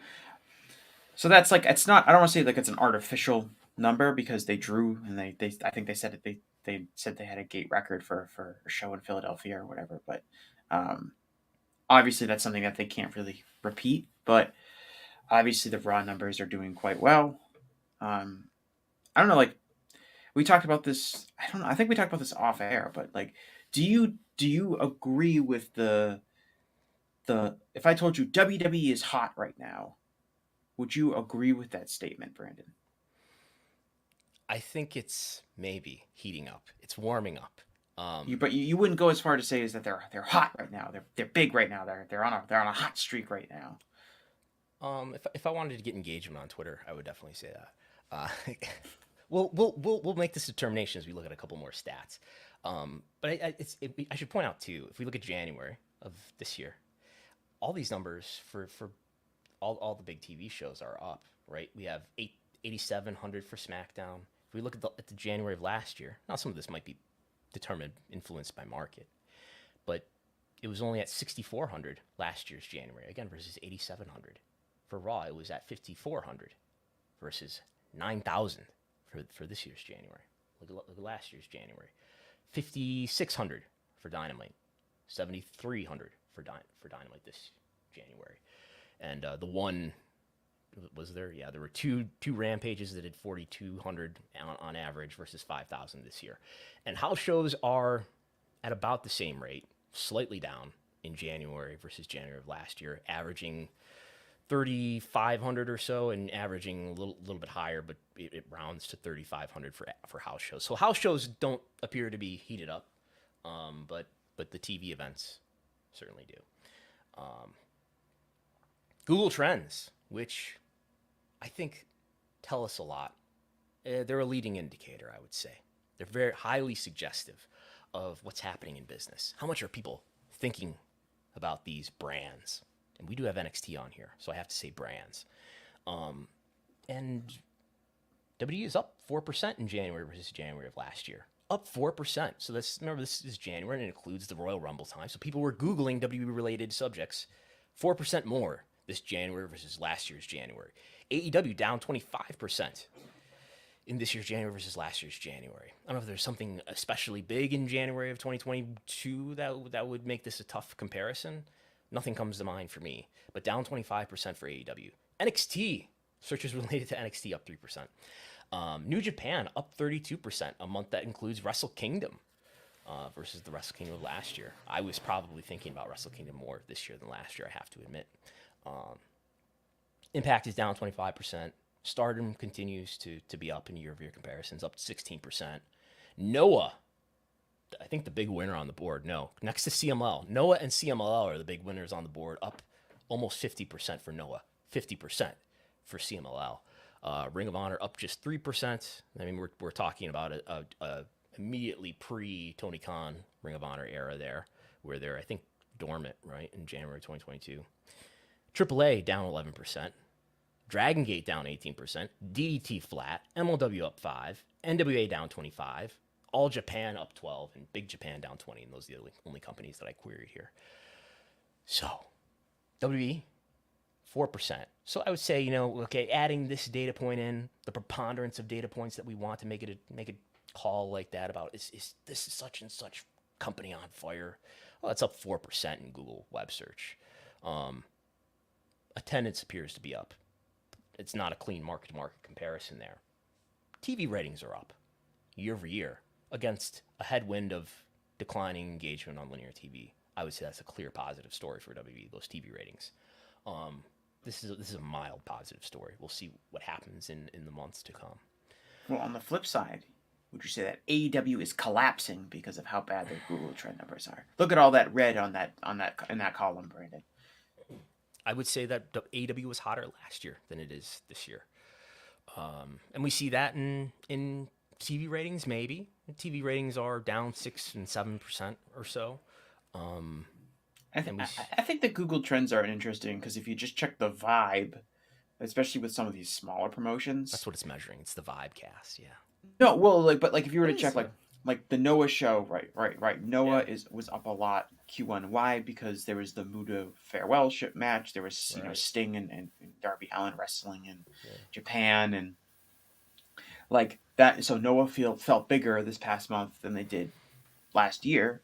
so that's like, it's not. I don't want to say like it's an artificial number because they drew and they I think they said that they said they had a gate record for a show in Philadelphia or whatever, but obviously that's something that they can't really repeat. But obviously the Raw numbers are doing quite well. I don't know, like. We talked about this. I don't know. I think we talked about this off air, but like, do you agree with the if I told you WWE is hot right now, would you agree with that statement, Brandon? I think it's maybe heating up. It's warming up. But you wouldn't go as far to say is that they're hot right now. They're big right now. They're on a hot streak right now. If I wanted to get engagement on Twitter, I would definitely say that. We'll make this determination as we look at a couple more stats. But I should point out too, if we look at January of this year, all these numbers for all the big TV shows are up, right? We have 8,700 for SmackDown, If we look at the January of last year, now some of this might be influenced by market, but it was only at 6,400 last year's January, again, versus 8,700. For Raw, it was at 5,400 versus 9,000 for this year's January. Look at last year's January. 5,600 for Dynamite, 7,300 for Dynamite this January. And the one, was there? Yeah, there were two Rampages that did 4,200 on average versus 5,000 this year. And house shows are at about the same rate, slightly down in January versus January of last year, averaging 3,500 or so, and averaging a little bit higher, but it rounds to 3,500 for house shows. So house shows don't appear to be heated up, but the TV events certainly do. Google Trends, which I think tell us a lot. They're a leading indicator, I would say. They're very highly suggestive of what's happening in business. How much are people thinking about these brands? And we do have NXT on here, so I have to say brands. And WWE is up 4% in January versus January of last year. Up 4%. So remember, this is January, and it includes the Royal Rumble time. So people were Googling WWE-related subjects 4% more this January versus last year's January. AEW down 25% in this year's January versus last year's January. I don't know if there's something especially big in January of 2022 that would make this a tough comparison. Nothing comes to mind for me, but down 25% for AEW. NXT, searches related to NXT up 3%. New Japan up 32%, a month that includes Wrestle Kingdom versus the Wrestle Kingdom of last year. I was probably thinking about Wrestle Kingdom more this year than last year, I have to admit. Impact is down 25%. Stardom continues to be up in year-over-year comparisons, up 16%. Noah, I think the big winner on the board, next to CMLL. Noah and CMLL are the big winners on the board, up almost 50% for Noah, 50% for CMLL. Ring of Honor up just 3%. I mean, we're talking about a immediately pre-Tony Khan Ring of Honor era there, where they're, I think, dormant, right, in January 2022. AAA down 11%. Dragon Gate down 18%. DDT flat. MLW up 5%. NWA down 25%. All Japan up 12%, and Big Japan down 20%, and those are the only companies that I queried here. So, WWE, 4%. So I would say, okay, adding this data point in, the preponderance of data points that we want to make a call like that about, is this is such and such company on fire? Well, it's up 4% in Google web search. Attendance appears to be up. It's not a clean market-to-market comparison there. TV ratings are up year over year, against a headwind of declining engagement on linear TV. I would say that's a clear positive story for WWE, those TV ratings. This is a mild positive story. We'll see what happens in the months to come. Well, on the flip side, would you say that AEW is collapsing because of how bad their Google Trend numbers are? Look at all that red in that column, Brandon. I would say that AEW was hotter last year than it is this year. And we see that in TV ratings, maybe. TV ratings are down 6 and 7% or so. I think the Google Trends are interesting because if you just check the vibe, especially with some of these smaller promotions. That's what it's measuring. It's the vibe cast, yeah. No, well, but if you were to check like the Noah show, right. Noah was up a lot Q1. Why? Because there was the Muda farewell ship match. There was Sting and Darby Allin wrestling in Japan, and like that. So Noah felt bigger this past month than they did last year.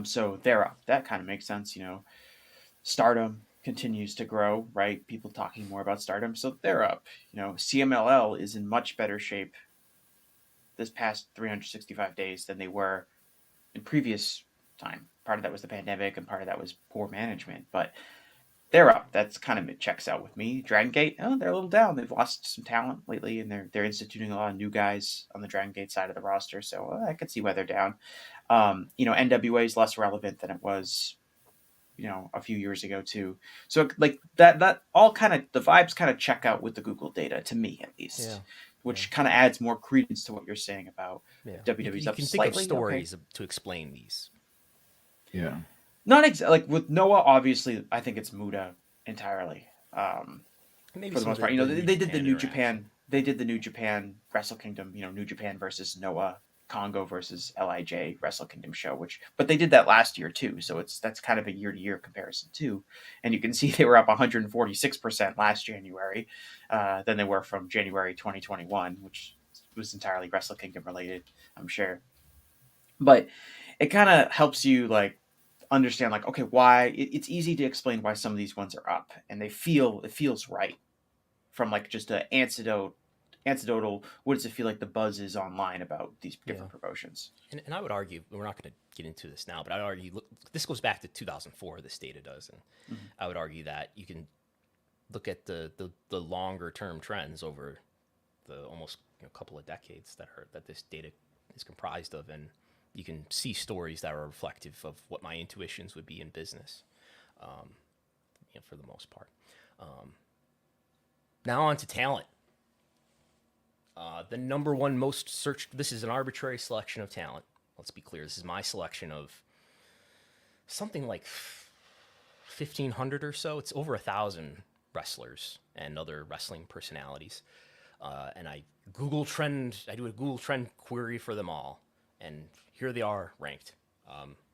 So they're up. That kind of makes sense. Stardom continues to grow, right? People talking more about Stardom, so they're up. CMLL is in much better shape this past 365 days than they were in previous time. Part of that was the pandemic, and part of that was poor management. But they're up. That's kind of, it checks out with me. Dragon Gate, they're a little down. They've lost some talent lately, and they're instituting a lot of new guys on the Dragon Gate side of the roster. So I could see why they're down. NWA is less relevant than it was, a few years ago too. So like that all kind of, the vibes kind of check out with the Google data, to me at least, which kind of adds more credence to what you're saying about WWE's up slightly. You can think of stories to explain these. Yeah. Not exactly. Like with Noah, obviously, I think it's Muda entirely. Maybe for the most part, they did the New Japan they did the New Japan Wrestle Kingdom, New Japan versus Noah, Congo versus LIJ Wrestle Kingdom show, but they did that last year too. So that's kind of a year-to-year comparison too. And you can see they were up 146% last January than they were from January 2021, which was entirely Wrestle Kingdom related, I'm sure. But it kind of helps you like understand like, okay, why it's easy to explain why some of these ones are up, and it feels right from like just an anecdotal, what does it feel like the buzz is online about these different promotions. And I would argue, we're not going to get into this now, but I'd argue, look, this goes back to 2004, this data does, and I would argue that you can look at the longer term trends over the almost couple of decades that this data is comprised of, and you can see stories that are reflective of what my intuitions would be in business, for the most part. Now on to talent. The number one most searched, this is an arbitrary selection of talent. Let's be clear. This is my selection of something like 1,500 or so. It's over 1,000 wrestlers and other wrestling personalities. And I do a Google Trend query for them all. And here they are ranked.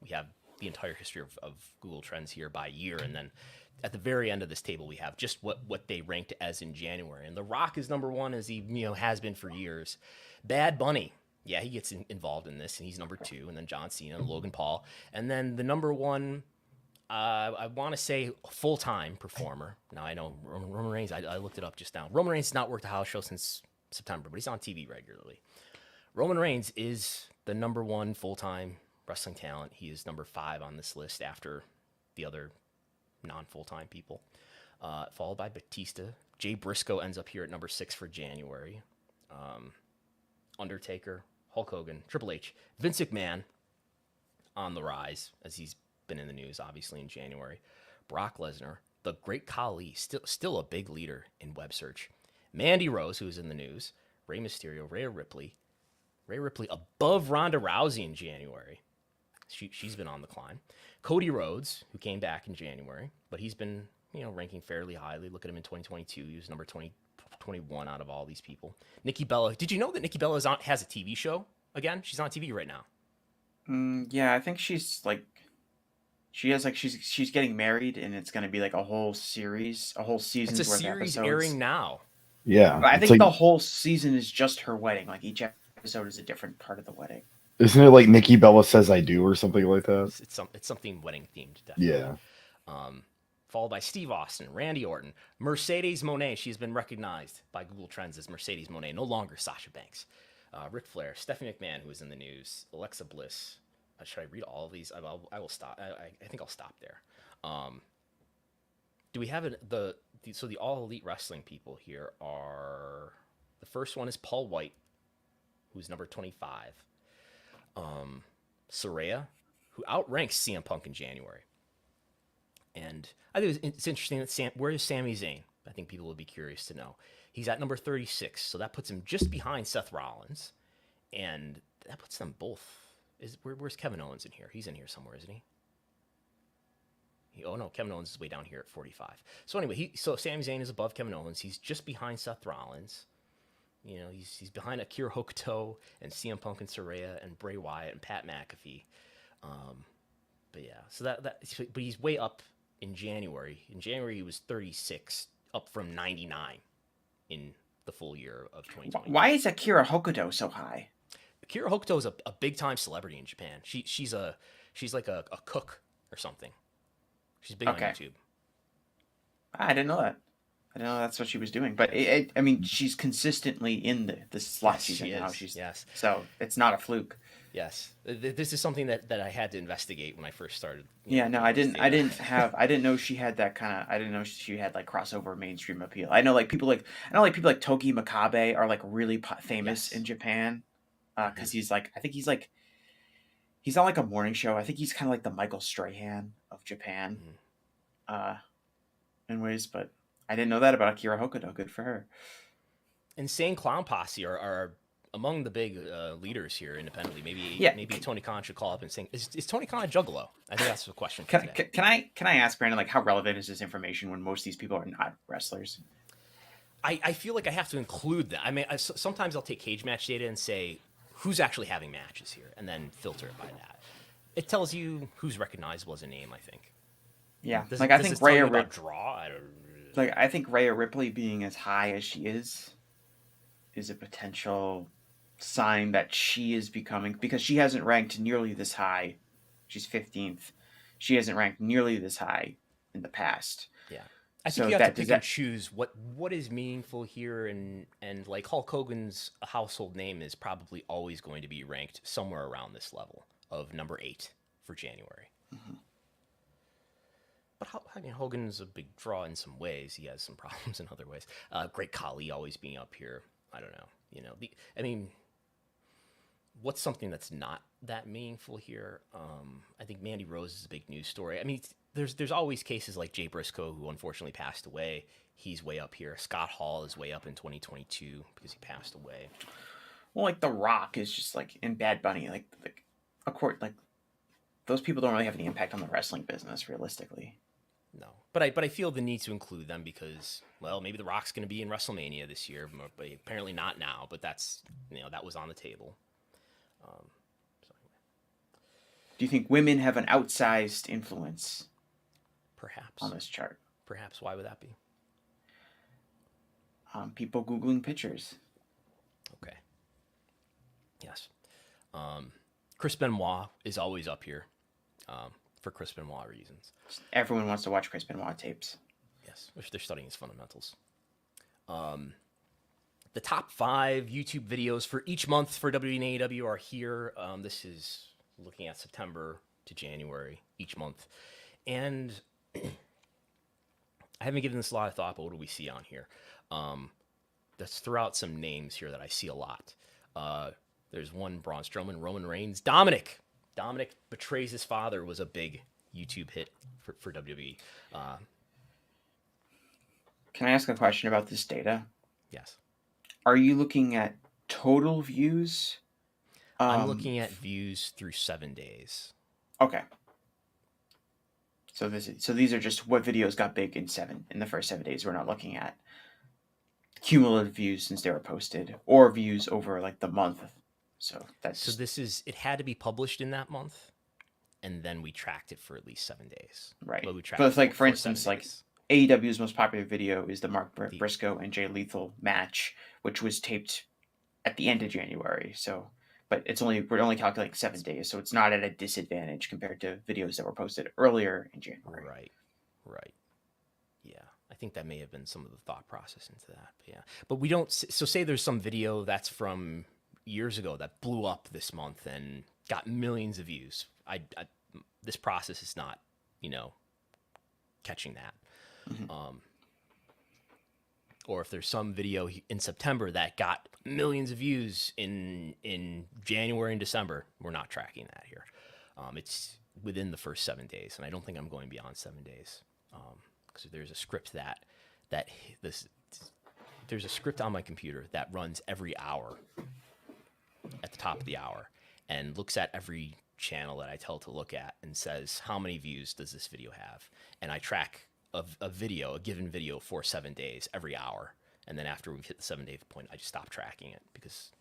We have the entire history of Google Trends here by year. And then at the very end of this table, we have just what they ranked as in January. And The Rock is number one, as he has been for years. Bad Bunny, yeah, he gets involved in this, and he's number two. And then John Cena and Logan Paul. And then the number one, I want to say full-time performer. Now, I know Roman Reigns, I looked it up just now. Roman Reigns has not worked a house show since September, but he's on TV regularly. Roman Reigns is the number one full-time wrestling talent. He is number 5 on this list after the other non-full-time people, followed by Batista. Jay Briscoe ends up here at number 6 for January. Undertaker, Hulk Hogan, Triple H, Vince McMahon on the rise, as he's been in the news, obviously, in January. Brock Lesnar, the Great Khali, still a big leader in web search. Mandy Rose, who's in the news. Rey Mysterio, Rhea Ripley. Rhea Ripley above Ronda Rousey in January. She's been on the climb. Cody Rhodes, who came back in January, but he's been, ranking fairly highly. Look at him in 2022. He was number 21 out of all these people. Nikki Bella. Did you know that Nikki Bella has a TV show again? She's on TV right now. Yeah, I think she's like, she's getting married, and it's going to be like a whole series, a whole season's It's a worth series of episodes. airing now. Yeah. But I think the whole season is just her wedding. Like each episode is a different part of the wedding. Isn't it like Nikki Bella Says I Do or something like that? It's something wedding themed, definitely. Yeah. Followed by Steve Austin, Randy Orton, Mercedes Moné. She's been recognized by Google Trends as Mercedes Moné, no longer Sasha Banks. Ric Flair, Stephanie McMahon, who was in the news, Alexa Bliss. Should I read all of these? I will stop. I think I'll stop there. Do we have the All Elite Wrestling people here are, the first one is Paul White, who's number 25. Saraya, who outranks CM Punk in January. And I think it's interesting that where is Sami Zayn? I think people would be curious to know. He's at number 36, so that puts him just behind Seth Rollins, and that puts them both. Where's Kevin Owens in here? He's in here somewhere, isn't he? Oh no, Kevin Owens is way down here at 45. So anyway, Sami Zayn is above Kevin Owens. He's just behind Seth Rollins. He's behind Akira Hokuto and CM Punk and Saraya and Bray Wyatt and Pat McAfee. But yeah, but he's way up in January. In January, he was 36, up from 99 in the full year of 2020. Why is Akira Hokuto so high? Akira Hokuto is a big time celebrity in Japan. She's like a cook or something. She's big on YouTube. I didn't know that. I didn't know that's what she was doing. But I mean, she's consistently in this last season now. Yes. So it's not a fluke. Yes, this is something that I had to investigate when I first started. I didn't know she had that kind of. I didn't know she had like crossover mainstream appeal. I know people like Togi Makabe are like really famous in Japan, because he's like, I think he's on like a morning show. I think he's kind of like the Michael Strahan of Japan, in ways. But I didn't know that about Akira Hokuto. Good for her. Insane Clown Posse are among the big leaders here independently. Maybe Tony Khan should call up and sing. Is Tony Khan a juggalo? I think that's the question. Can I ask Brandon, like, how relevant is this information when most of these people are not wrestlers? I feel like I have to include that. I mean, sometimes I'll take cage match data and say who's actually having matches here, and then filter it by that. It tells you who's recognizable as a name, I think. Yeah, Does, like I does think this tell you Rhea about draw? I don't. I think Rhea Ripley being as high as she is a potential sign that she is becoming, because she hasn't ranked nearly this high. She's 15th. She hasn't ranked nearly this high in the past. Yeah. I think So you have that- to does pick and that- choose what is meaningful here, and like Hulk Hogan's a household name is probably always going to be ranked somewhere around this level of number 8 for January. But I mean, Hogan's a big draw in some ways. He has some problems in other ways. Great Khali always being up here. I don't know. You know, I mean, what's something that's not that meaningful here? I think Mandy Rose is a big news story. I mean, there's always cases like Jay Briscoe, who unfortunately passed away. He's way up here. Scott Hall is way up in 2022 because he passed away. Well, like The Rock is just like, in Bad Bunny, like of course, like those people don't really have any impact on the wrestling business, realistically. No, but I feel the need to include them because, well, maybe The Rock's going to be in WrestleMania this year, but apparently not now. But that's, you know, that was on the table. So anyway. Do you think women have an outsized influence Perhaps on this chart? Perhaps. Why would that be? People Googling pictures. Okay. Yes. Chris Benoit is always up here for Chris Benoit reasons. Everyone wants to watch Chris Benoit tapes. Yes, which they're studying his fundamentals. The top 5 YouTube videos for each month for WWE and AEW are here. This is looking at September to January each month. And I haven't given this a lot of thought, but what do we see on here? Let's throw out some names here that I see a lot. There's one, Braun Strowman, Roman Reigns, Dominic. Dominic betrays his father was a big YouTube hit for WWE. Can I ask a question about this data? Yes. Are you looking at total views? I'm looking at views through 7 days. Okay. So these are just what videos got big in the first 7 days. We're not looking at cumulative views since they were posted, or views over like the month. So it had to be published in that month, and then we tracked it for at least 7 days. Right. Well, we tracked But it like, for 7 instance, like days. AEW's most popular video is the Mark Briscoe and Jay Lethal match, which was taped at the end of January. So, but we're only calculating 7 days, so it's not at a disadvantage compared to videos that were posted earlier in January. Right. Yeah, I think that may have been some of the thought process into that. But yeah, but we don't. So say there's some video that's from years ago that blew up this month and got millions of views. This process is not, catching that. Mm-hmm. Or if there's some video in September that got millions of views in January and December, we're not tracking that here. It's within the first 7 days, and I don't think I'm going beyond 7 days because there's a script there's a script on my computer that runs every hour at the top of the hour and looks at every channel that I tell to look at and says, how many views does this video have? And I track a given video for 7 days every hour. And then after we've hit the 7 day point, I just stop tracking it because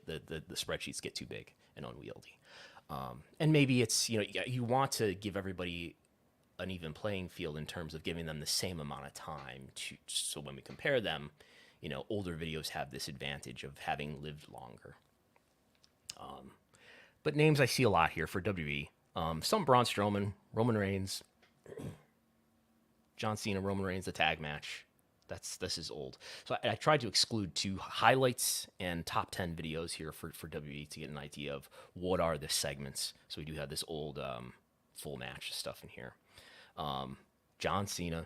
the spreadsheets get too big and unwieldy. And maybe it's, you want to give everybody an even playing field in terms of giving them the same amount of time so when we compare them, older videos have this advantage of having lived longer. But names I see a lot here for WWE. Some Braun Strowman, Roman Reigns, John Cena, Roman Reigns, the tag match. This is old. So I tried to exclude 2 highlights and top 10 videos here for WWE to get an idea of what are the segments. So we do have this old full match stuff in here. John Cena,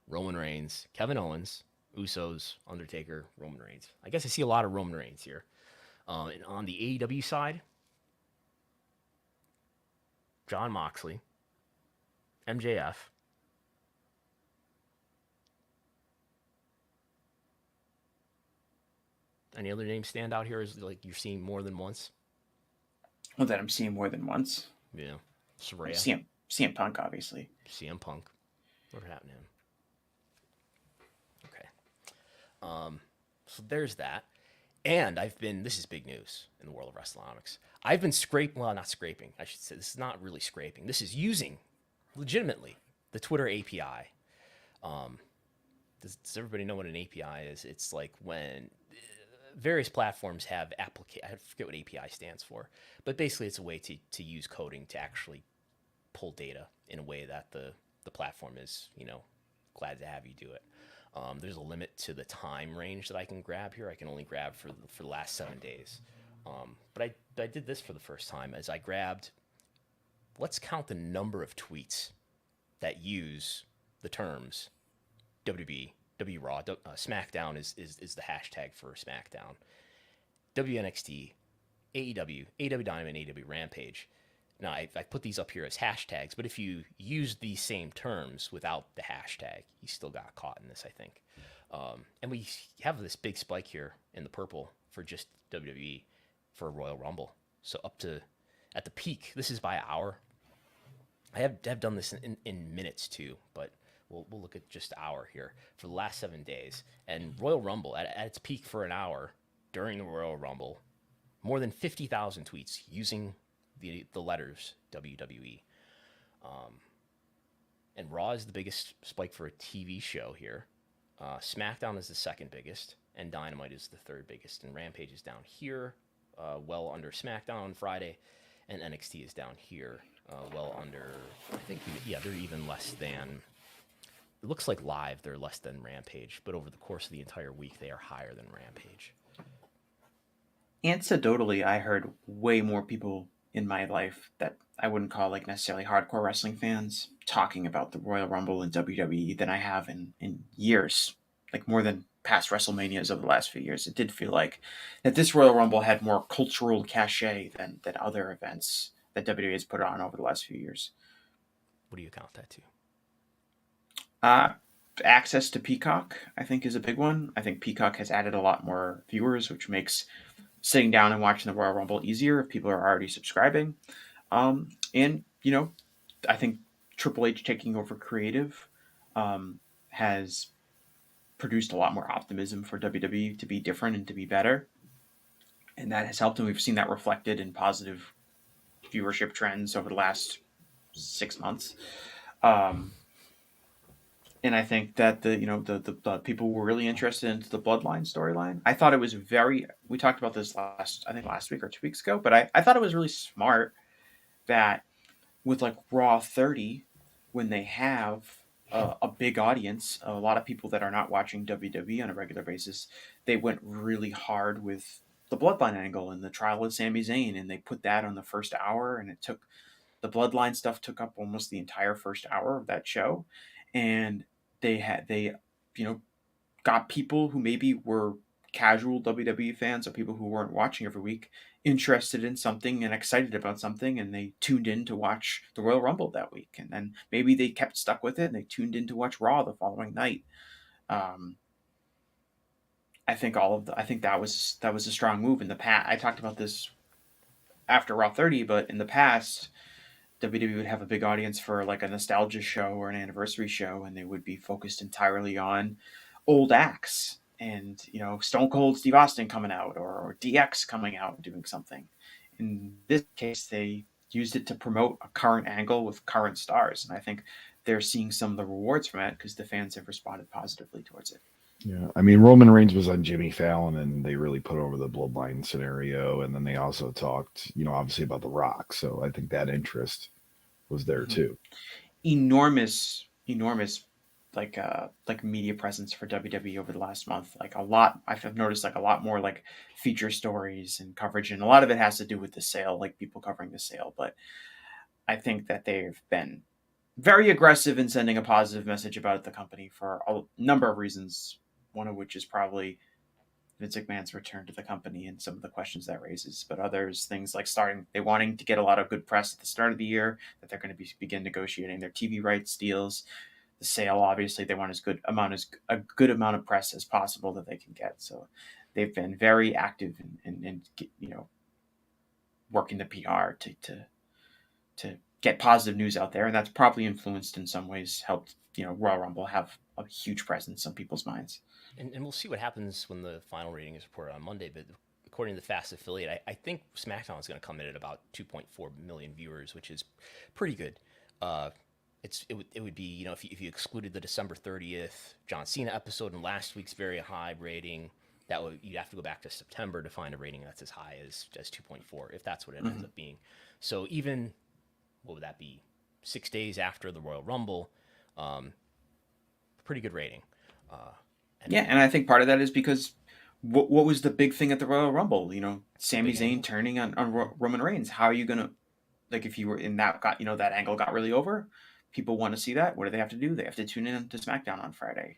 Roman Reigns, Kevin Owens, Usos, Undertaker, Roman Reigns. I guess I see a lot of Roman Reigns here. And on the AEW side, John Moxley, MJF, any other names stand out here? Is like you're seeing more than once? Well, that I'm seeing more than once. Yeah, Saraya. CM Punk, obviously. CM Punk. What happened to him? Okay. So there's that. And this is big news in the world of Wrestlenomics. I've been not scraping, I should say. This is not really scraping. This is using, legitimately, the Twitter API. Does everybody know what an API is? It's like when various platforms have I forget what API stands for, but basically it's a way to use coding to actually pull data in a way that the platform is, glad to have you do it. There's a limit to the time range that I can grab here. I can only grab for the last 7 days. But I did this for the first time as I grabbed, let's count the number of tweets that use the terms WWE, W Raw, SmackDown is the hashtag for SmackDown, WNXT, AEW, AEW Dynamite, and AEW Rampage. Now, I put these up here as hashtags, but if you use these same terms without the hashtag, you still got caught in this, I think. And we have this big spike here in the purple for just WWE for Royal Rumble. So up to, at the peak, this is by hour. I have done this in minutes too, but we'll look at just hour here for the last 7 days. And Royal Rumble, at its peak for an hour during the Royal Rumble, more than 50,000 tweets using the letters WWE. And Raw is the biggest spike for a TV show here. SmackDown is the second biggest, and Dynamite is the third biggest. And Rampage is down here, well under SmackDown on Friday, and NXT is down here, well under, I think, they're even less than, it looks like live they're less than Rampage, but over the course of the entire week they are higher than Rampage. Anecdotally, I heard way more people in my life that I wouldn't call like necessarily hardcore wrestling fans talking about the Royal Rumble and WWE than I have in years, like more than past WrestleManias of the last few years. It did feel like that this Royal Rumble had more cultural cachet than other events that WWE has put on over the last few years. What do you count that to? Access to Peacock, I think, is a big one. I think Peacock has added a lot more viewers, which makes sitting down and watching the Royal Rumble easier if people are already subscribing. And, I think Triple H taking over creative has produced a lot more optimism for WWE to be different and to be better. And that has helped, and we've seen that reflected in positive viewership trends over the last 6 months. And I think that the people were really interested into the Bloodline storyline. I thought it was we talked about this last week or 2 weeks ago, but I thought it was really smart that with like Raw 30, when they have a big audience, a lot of people that are not watching WWE on a regular basis, they went really hard with the Bloodline angle and the trial of Sami Zayn, and they put that on the first hour, and the Bloodline stuff took up almost the entire first hour of that show. And they got people who maybe were casual WWE fans or people who weren't watching every week interested in something and excited about something, and they tuned in to watch the Royal Rumble that week. And then maybe they kept stuck with it and they tuned in to watch Raw the following night. I think that was a strong move in the past. I talked about this after Raw 30, but in the past, WWE would have a big audience for like a nostalgia show or an anniversary show, and they would be focused entirely on old acts and, Stone Cold Steve Austin coming out or DX coming out and doing something. In this case, they used it to promote a current angle with current stars. And I think they're seeing some of the rewards from it because the fans have responded positively towards it. Yeah, I mean, Roman Reigns was on Jimmy Fallon, and they really put over the Bloodline scenario. And then they also talked, obviously about The Rock. So I think that interest was there too. Enormous, like media presence for WWE over the last month. Like a lot, I've noticed like a lot more like feature stories and coverage, and a lot of it has to do with the sale, like people covering the sale. But I think that they've been very aggressive in sending a positive message about the company for a number of reasons. One of which is probably Vince McMahon's return to the company and some of the questions that raises, but others, things like they wanting to get a lot of good press at the start of the year, that they're going to begin negotiating their TV rights deals. The sale, obviously, they want a good amount of press as possible that they can get. So they've been very active in working the PR to get positive news out there, and that's probably influenced in some ways, helped Royal Rumble have a huge presence on people's minds. And we'll see what happens when the final rating is reported on Monday. But according to the Fast Affiliate, I think SmackDown is going to come in at about 2.4 million viewers, which is pretty good. It would be, you know, if you excluded the December 30th John Cena episode and last week's very high rating, you'd have to go back to September to find a rating that's as high as 2.4, if that's what it ends up being. So even, what would that be, 6 days after the Royal Rumble, pretty good rating. And I think part of that is because what was the big thing at the Royal Rumble? You know, Sami Zayn turning on Roman Reigns. How are you gonna, like, if you were in that, that angle got really over, people want to see that. What do they have to do? They have to tune in to SmackDown on Friday.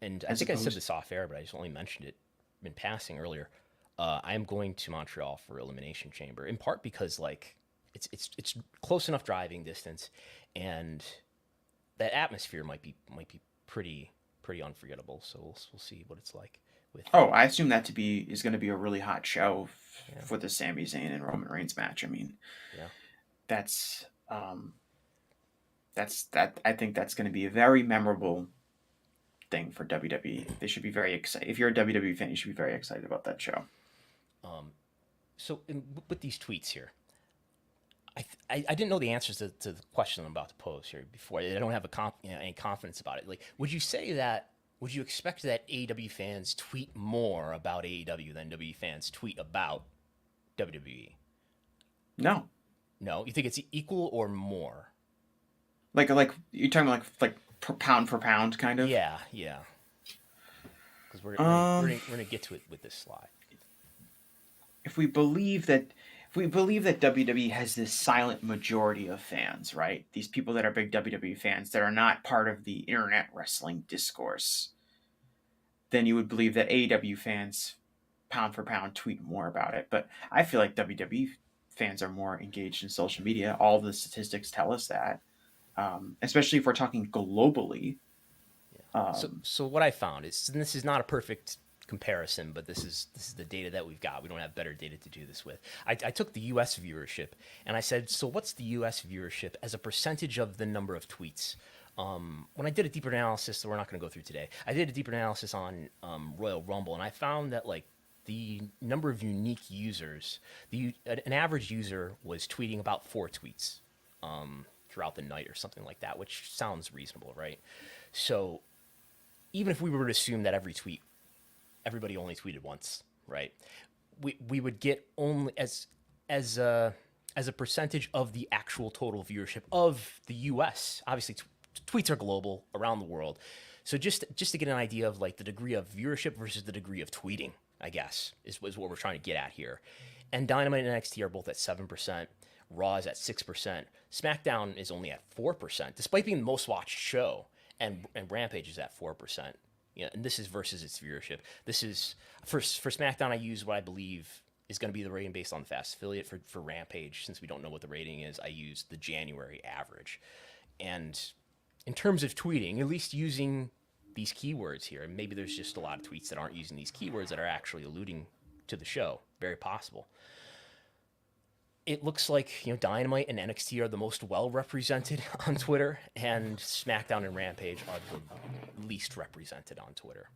And I think I said this off air, but I just only mentioned it in passing earlier. I am going to Montreal for Elimination Chamber, in part because, like, it's close enough driving distance, and that atmosphere might be pretty unforgettable. So we'll see what it's like. I assume that is going to be a really hot show for the Sami Zayn and Roman Reigns match. I mean, that's I think that's going to be a very memorable thing for WWE. They should be very excited. If you're a WWE fan, you should be very excited about that show. So with these tweets here, I didn't know the answers to the question I'm about to pose here before. I don't have any confidence about it. Like, would you expect that AEW fans tweet more about AEW than WWE fans tweet about WWE? No. You think it's equal or more? Like you're talking about like pound for pound kind of? Yeah. Because we're gonna get to it with this slide. If we believe that WWE has this silent majority of fans, right? These people that are big WWE fans that are not part of the internet wrestling discourse, then you would believe that AEW fans, pound for pound, tweet more about it. But I feel like WWE fans are more engaged in social media. All the statistics tell us that, especially if we're talking globally. So what I found is, and this is not a perfect comparison, but this is the data that we've got. We don't have better data to do this with. I took the U.S. viewership, and I said, so what's the U.S. viewership as a percentage of the number of tweets? When I did a deeper analysis that we're not going to go through today, I did a deeper analysis on Royal Rumble, and I found that, like, the number of unique users, an average user was tweeting about 4 tweets throughout the night or something like that, which sounds reasonable, right? So even if we were to assume that everybody only tweeted once, right? We would get only as a percentage of the actual total viewership of the U.S. Obviously, tweets are global around the world, so just to get an idea of, like, the degree of viewership versus the degree of tweeting, I guess is what we're trying to get at here. And Dynamite and NXT are both at 7%. Raw is at 6%. SmackDown is only at 4%, despite being the most watched show, and Rampage is at 4%. Yeah, and this is versus its viewership. This is for SmackDown. I use what I believe is going to be the rating based on the Fast Affiliate. For Rampage, since we don't know what the rating is, I use the January average. And in terms of tweeting, at least using these keywords here, and maybe there's just a lot of tweets that aren't using these keywords that are actually alluding to the show. Very possible. It looks like, Dynamite and NXT are the most well represented on Twitter, and SmackDown and Rampage are the least represented on Twitter.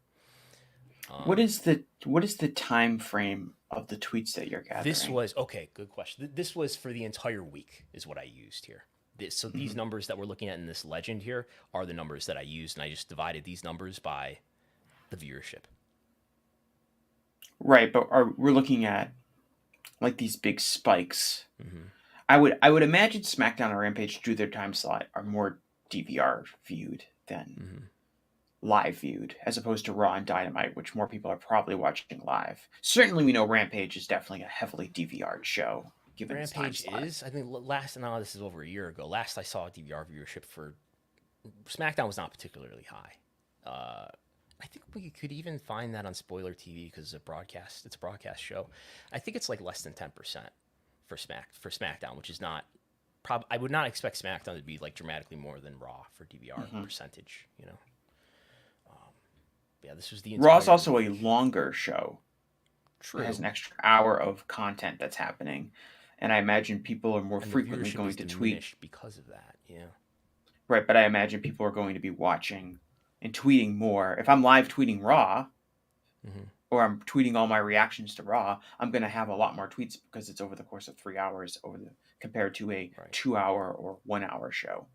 What is the time frame of the tweets that you're gathering? This was good question. This was for the entire week, is what I used here. These numbers that we're looking at in this legend here are the numbers that I used, and I just divided these numbers by the viewership. Right, but we're looking at, like, these big spikes. Mm-hmm. I would imagine SmackDown and Rampage, through their time slot, are more DVR viewed than live viewed, as opposed to Raw and Dynamite, which more people are probably watching live. Certainly, we know Rampage is definitely a heavily DVR'd show. Given Rampage is, I think, this is over a year ago. Last I saw DVR viewership for SmackDown was not particularly high. I think we could even find that on Spoiler TV because it's a broadcast show. I think it's like less than 10% for SmackDown, which is not. I would not expect SmackDown to be, like, dramatically more than Raw for DVR percentage. This was the Raw's also a longer show. True. It has an extra hour of content that's happening, and I imagine people are more frequently going to tweet because of that. Yeah. Right, but I imagine people are going to be watching and tweeting more. If I'm live tweeting Raw, or I'm tweeting all my reactions to Raw, I'm going to have a lot more tweets because it's over the course of 3 hours compared to a 2-hour or 1-hour show.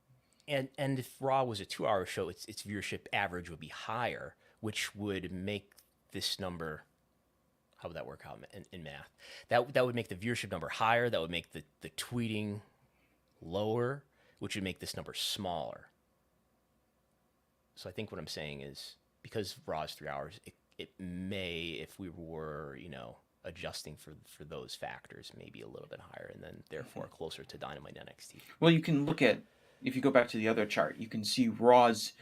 And if Raw was a 2-hour show, its viewership average would be higher, which would make this number. How would that work out in math? That would make the viewership number higher. That would make the tweeting lower, which would make this number smaller. So I think what I'm saying is, because Raw is 3 hours, it may, if we were, adjusting for those factors, maybe a little bit higher, and then therefore closer to Dynamite and NXT. Well, you can look at, if you go back to the other chart, you can see Raw's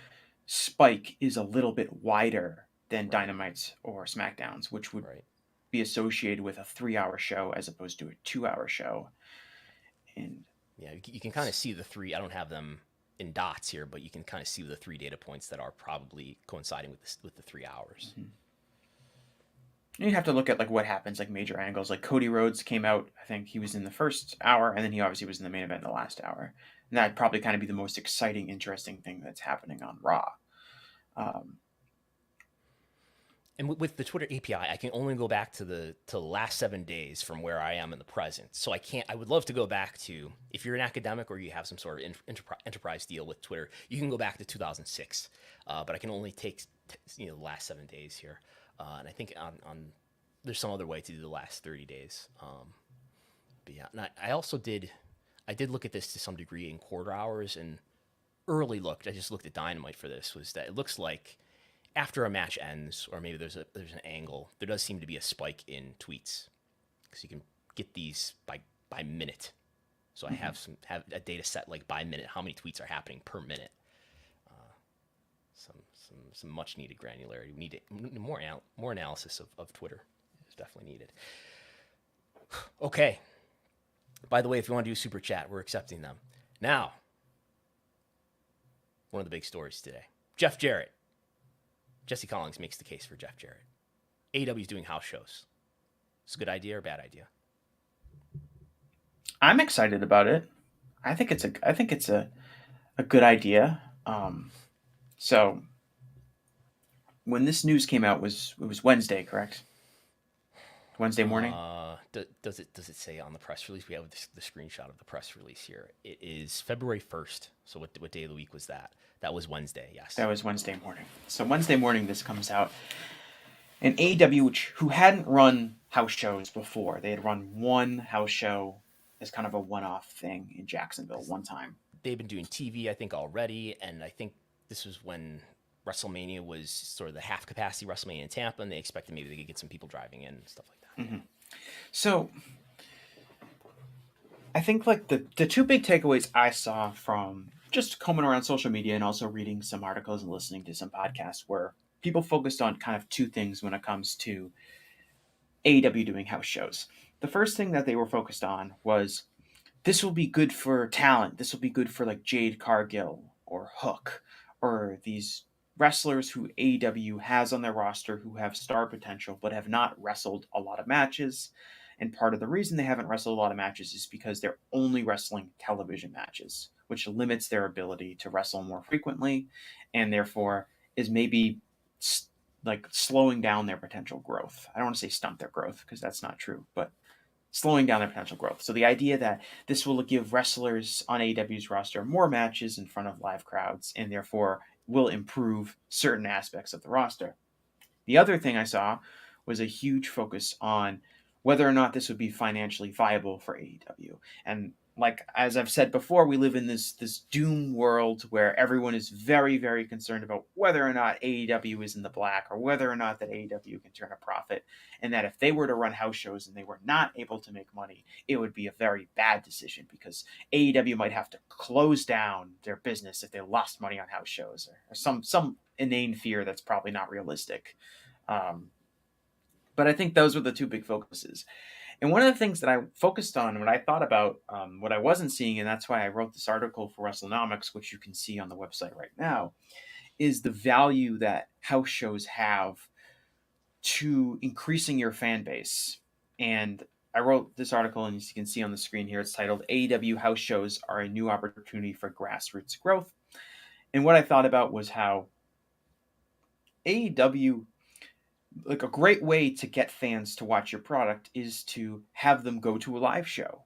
spike is a little bit wider than Dynamite's or SmackDown's, which would be associated with a 3-hour show as opposed to a 2-hour show. And yeah, you can kind of see the three. I don't have them in dots here, but you can kind of see the 3 data points that are probably coinciding with the 3 hours. You have to look at like what happens, like major angles. Like Cody Rhodes came out, I think he was in the first hour, and then he obviously was in the main event in the last hour. And that'd probably kind of be the most exciting, interesting thing that's happening on Raw. And with the Twitter API, I can only go back to the last 7 days from where I am in the present. So I would love to go back to, if you're an academic or you have some sort of enterprise deal with Twitter, you can go back to 2006. But I can only take the last 7 days here. And I think on there's some other way to do the last 30 days. But yeah, and I also did look at this to some degree in quarter hours, and I just looked at Dynamite for this, was that it looks like after a match ends, or maybe there's an angle, there does seem to be a spike in tweets, because you can get these by minute. So I have a data set like by minute, how many tweets are happening per minute. Some much needed granularity. We need more analysis of Twitter is definitely needed. Okay. By the way, if you want to do super chat, we're accepting them. Now, one of the big stories today. Jeff Jarrett. Jesse Collings makes the case for Jeff Jarrett. AEW is doing house shows. It's a good idea or bad idea? I'm excited about it. I think it's a good idea. So when this news came out, it was Wednesday, correct? Wednesday morning. Does it say on the press release? We have the screenshot of the press release here. It is February 1st. So what day of the week was that? That was Wednesday. Yes. That was Wednesday morning. So Wednesday morning, this comes out. And AEW, who hadn't run house shows before, they had run one house show as kind of a one-off thing in Jacksonville one time. They've been doing TV, I think, already, and I think this was when WrestleMania was sort of the half-capacity WrestleMania in Tampa, and they expected maybe they could get some people driving in and stuff like that. Mm-hmm. So I think like the two big takeaways I saw from just combing around social media and also reading some articles and listening to some podcasts were people focused on kind of two things when it comes to AEW doing house shows. The first thing that they were focused on was, this will be good for talent. This will be good for like Jade Cargill or Hook or these wrestlers who AEW has on their roster who have star potential but have not wrestled a lot of matches. And part of the reason they haven't wrestled a lot of matches is because they're only wrestling television matches, which limits their ability to wrestle more frequently and therefore is maybe like slowing down their potential growth. I don't want to say stunt their growth because that's not true, but slowing down their potential growth. So the idea that this will give wrestlers on AEW's roster more matches in front of live crowds and therefore will improve certain aspects of the roster. The other thing I saw was a huge focus on whether or not this would be financially viable for AEW. And like, as I've said before, we live in this doom world where everyone is very, very concerned about whether or not AEW is in the black or whether or not that AEW can turn a profit. And that if they were to run house shows and they were not able to make money, it would be a very bad decision because AEW might have to close down their business if they lost money on house shows or some inane fear that's probably not realistic. But I think those were the two big focuses. And one of the things that I focused on when I thought about what I wasn't seeing, and that's why I wrote this article for Wrestlenomics, which you can see on the website right now, is the value that house shows have to increasing your fan base. And I wrote this article, and as you can see on the screen here, it's titled, AEW House Shows Are a New Opportunity for Grassroots Growth. And what I thought about was how AEW, like a great way to get fans to watch your product is to have them go to a live show.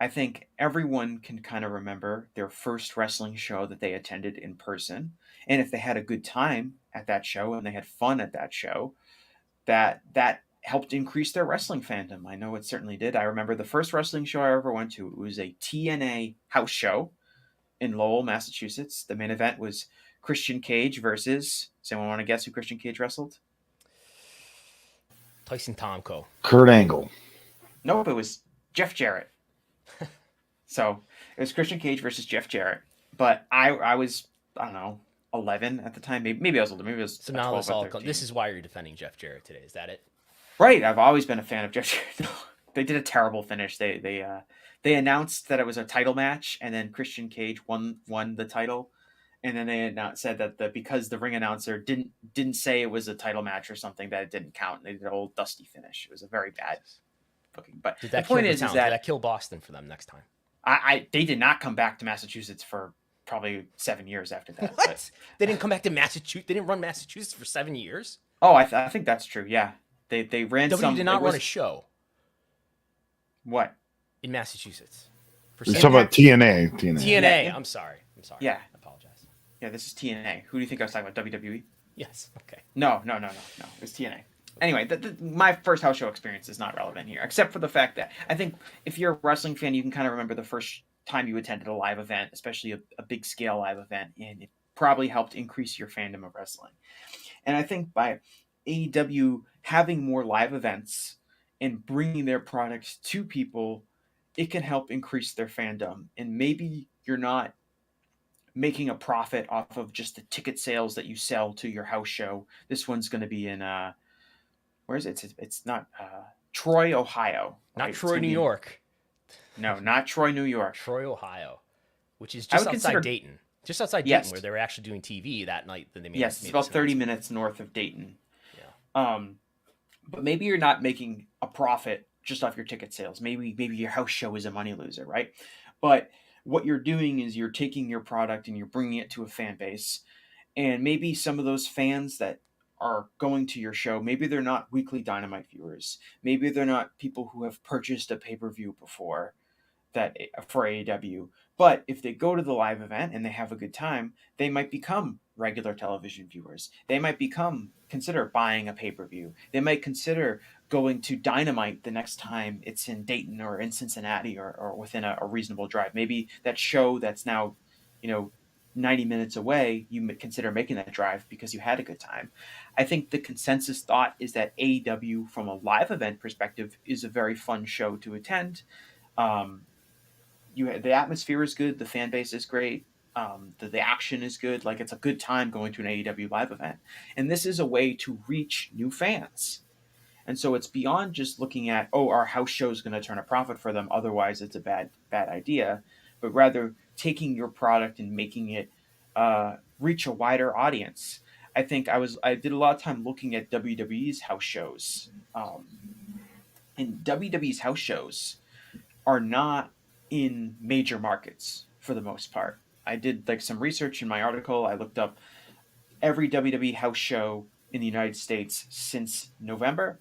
I think everyone can kind of remember their first wrestling show that they attended in person. And if they had a good time at that show and they had fun at that show, that helped increase their wrestling fandom. I know it certainly did. I remember the first wrestling show I ever went to. It was a TNA house show in Lowell, Massachusetts. The main event was Christian Cage versus. Does anyone want to guess who Christian Cage wrestled? Tyson Tomko. Kurt Angle. Nope, it was Jeff Jarrett. So it was Christian Cage versus Jeff Jarrett. But I was, I don't know, 11 at the time. Maybe I was older. Maybe I was So now 12 this or all 13. this is why you're defending Jeff Jarrett today. Is that it? Right. I've always been a fan of Jeff Jarrett. They did a terrible finish. They announced that it was a title match, and then Christian Cage won the title, and then they said that because the ring announcer didn't say it was a title match or something, that it didn't count. They did an old dusty finish. It was a very bad booking. But Did the that point kill is the town? that Did that kill Boston for them next time? they did not come back to Massachusetts for probably 7 years after that. What? But, They didn't come back to Massachusetts. They didn't run Massachusetts for 7 years. oh, I think that's true. Yeah, they ran WWE some. did not it was, run a show what? in Massachusetts. For You're 7 talking about TNA. TNA. TNA. Yeah. I'm sorry. Yeah. I apologize. Yeah, this is TNA. Who do you think I was talking about? WWE? Yes. Okay. No. It was TNA. Anyway, my first house show experience is not relevant here, except for the fact that I think if you're a wrestling fan, you can kind of remember the first time you attended a live event, especially a big scale live event, and it probably helped increase your fandom of wrestling. And I think by AEW having more live events and bringing their products to people, it can help increase their fandom. And maybe you're not making a profit off of just the ticket sales that you sell to your house show. This one's going to be in where is it? It's not Troy, Ohio. Not right? It's Troy, gonna New be- York. No, not Troy, New York. Troy, Ohio, which is I just would outside consider- Dayton. Just outside Yes. Dayton, where they were actually doing TV that night. That they made. Yes, it's made about this 30 announcement. minutes north of Dayton. Yeah. But maybe you're not making a profit just off your ticket sales. Maybe your house show is a money loser, right? But what you're doing is you're taking your product and you're bringing it to a fan base. And maybe some of those fans that are going to your show, maybe they're not weekly Dynamite viewers. Maybe they're not people who have purchased a pay-per-view before for AEW. But if they go to the live event and they have a good time, they might become regular television viewers. They might consider buying a pay-per-view. They might consider going to Dynamite the next time it's in Dayton or in Cincinnati or within a reasonable drive. Maybe that show that's now, 90 minutes away, you consider making that drive because you had a good time. I think the consensus thought is that AEW, from a live event perspective, is a very fun show to attend. The atmosphere is good. The fan base is great. The action is good. Like, it's a good time going to an AEW live event. And this is a way to reach new fans. And so it's beyond just looking at, our house show is going to turn a profit for them. Otherwise, it's a bad idea. But rather taking your product and making it reach a wider audience. I think I did a lot of time looking at WWE's house shows. And WWE's house shows are not in major markets for the most part. I did some research in my article. I looked up every WWE house show in the United States since November.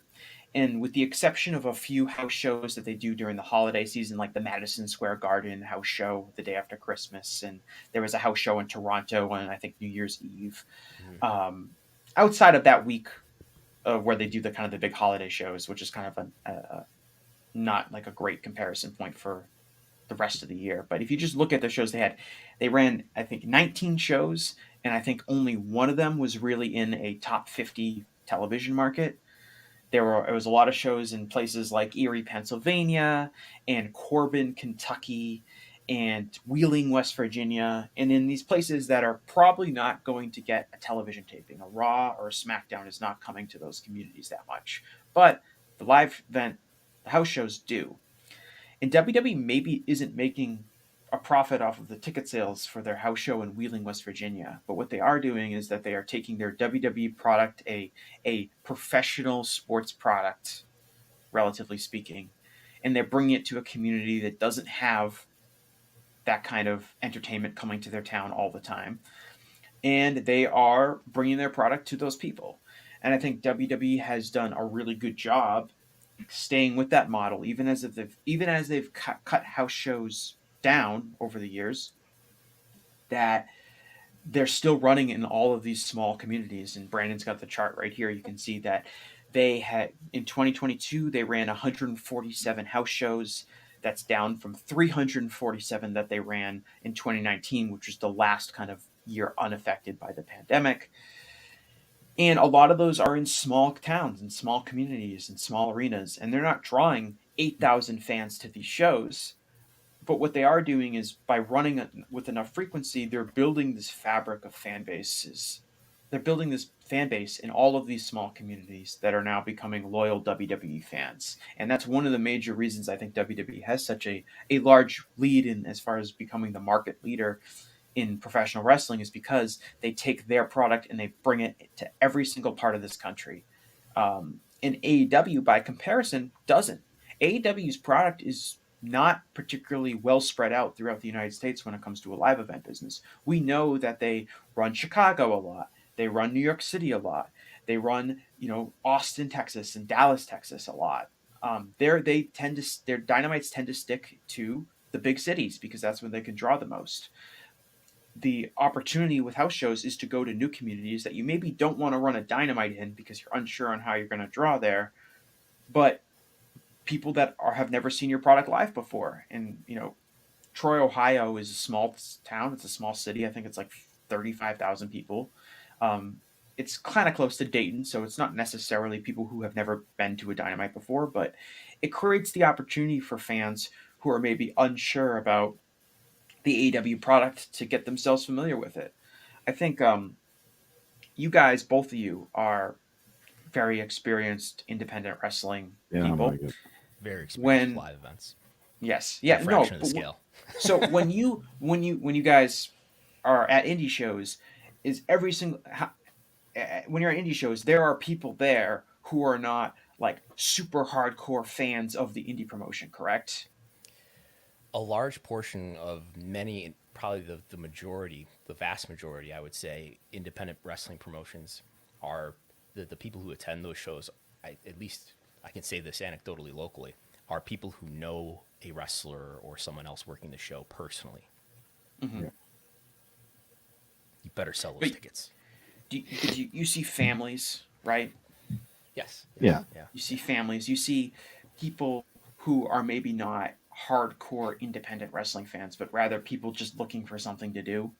And with the exception of a few house shows that they do during the holiday season, like the Madison Square Garden house show the day after Christmas, and there was a house show in Toronto on, I think, New Year's Eve. Mm-hmm. Outside of that week where they do the big holiday shows, which is kind of not like a great comparison point for the rest of the year. But if you just look at the shows they ran, I think, 19 shows, and I think only one of them was really in a top 50 television market. It was a lot of shows in places like Erie, Pennsylvania, and Corbin, Kentucky, and Wheeling, West Virginia, and in these places that are probably not going to get a television taping. A Raw or a SmackDown is not coming to those communities that much. But the live event, the house shows do. And WWE maybe isn't making a profit off of the ticket sales for their house show in Wheeling, West Virginia. But what they are doing is that they are taking their WWE product, a professional sports product, relatively speaking, and they're bringing it to a community that doesn't have that kind of entertainment coming to their town all the time. and they are bringing their product to those people. And I think WWE has done a really good job staying with that model, even as they've cut house shows down over the years. That they're still running in all of these small communities. And Brandon's got the chart right here. You can see that they had in 2022 they ran 147 house shows. That's down from 347 that they ran in 2019, which was the last kind of year unaffected by the pandemic. And a lot of those are in small towns and small communities and small arenas, and they're not drawing 8,000 fans to these shows. But what they are doing is by running it with enough frequency, they're building this fabric of fan bases. They're building this fan base in all of these small communities that are now becoming loyal WWE fans. And that's one of the major reasons I think WWE has such a large lead in as far as becoming the market leader in professional wrestling, is because they take their product and they bring it to every single part of this country. And AEW, by comparison, doesn't. AEW's product is not particularly well spread out throughout the United States when it comes to a live event business. We know that they run Chicago a lot. They run New York City a lot. They run, Austin, Texas, and Dallas, Texas a lot. Their dynamites tend to stick to the big cities because that's where they can draw the most. The opportunity with house shows is to go to new communities that you maybe don't want to run a dynamite in because you're unsure on how you're going to draw there, but people that have never seen your product live before. And Troy, Ohio is a small town. It's a small city. I think it's like 35,000 people. It's kind of close to Dayton, so it's not necessarily people who have never been to a dynamite before, but it creates the opportunity for fans who are maybe unsure about the AEW product to get themselves familiar with it. I think you guys, both of you, are very experienced independent wrestling people. Very experienced When live events. yes, A yeah, no. fraction of the scale. So when you guys are at indie shows, is every single when you're at indie shows, there are people there who are not like super hardcore fans of the indie promotion, correct? A large portion of many, probably the majority, the vast majority, I would say, independent wrestling promotions are the people who attend those shows. At least I can say this anecdotally locally, are people who know a wrestler or someone else working the show personally. Mm-hmm. Yeah. You better sell those tickets. You see families, right? Yes. Yeah. You see families. You see people who are maybe not hardcore independent wrestling fans, but rather people just looking for something to do.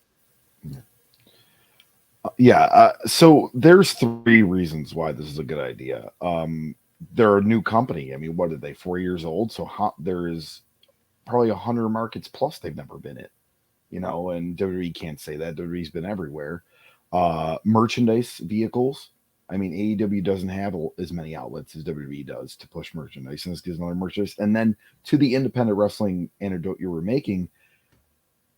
So there's 3 reasons why this is a good idea. They're a new company. I mean, what are they, 4 years old? So there is probably 100 markets plus they've never been in, and WWE can't say that. WWE's been everywhere. Merchandise vehicles. I mean, AEW doesn't have as many outlets as WWE does to push merchandise, and this gives another merchandise. And then to the independent wrestling anecdote you were making,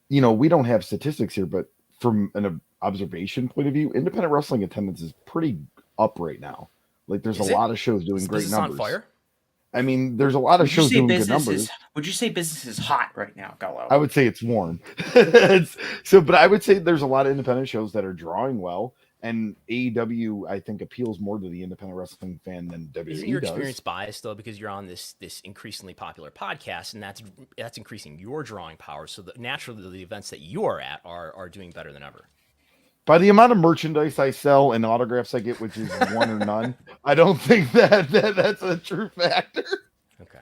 we don't have statistics here, but from an observation point of view, independent wrestling attendance is pretty up right now. Like, there's Is a it? lot of shows doing Is great business numbers. on fire? I mean, there's a lot of shows doing good numbers. Would you say business is hot right now, Gullo? I would say it's warm. But I would say there's a lot of independent shows that are drawing well, and AEW, I think, appeals more to the independent wrestling fan than WWE Isn't your does. experience biased though, because you're on this increasingly popular podcast, and that's increasing your drawing power? So naturally, the events that you are at are doing better than ever. By the amount of merchandise I sell and autographs I get, which is one or none, I don't think that's a true factor. Okay.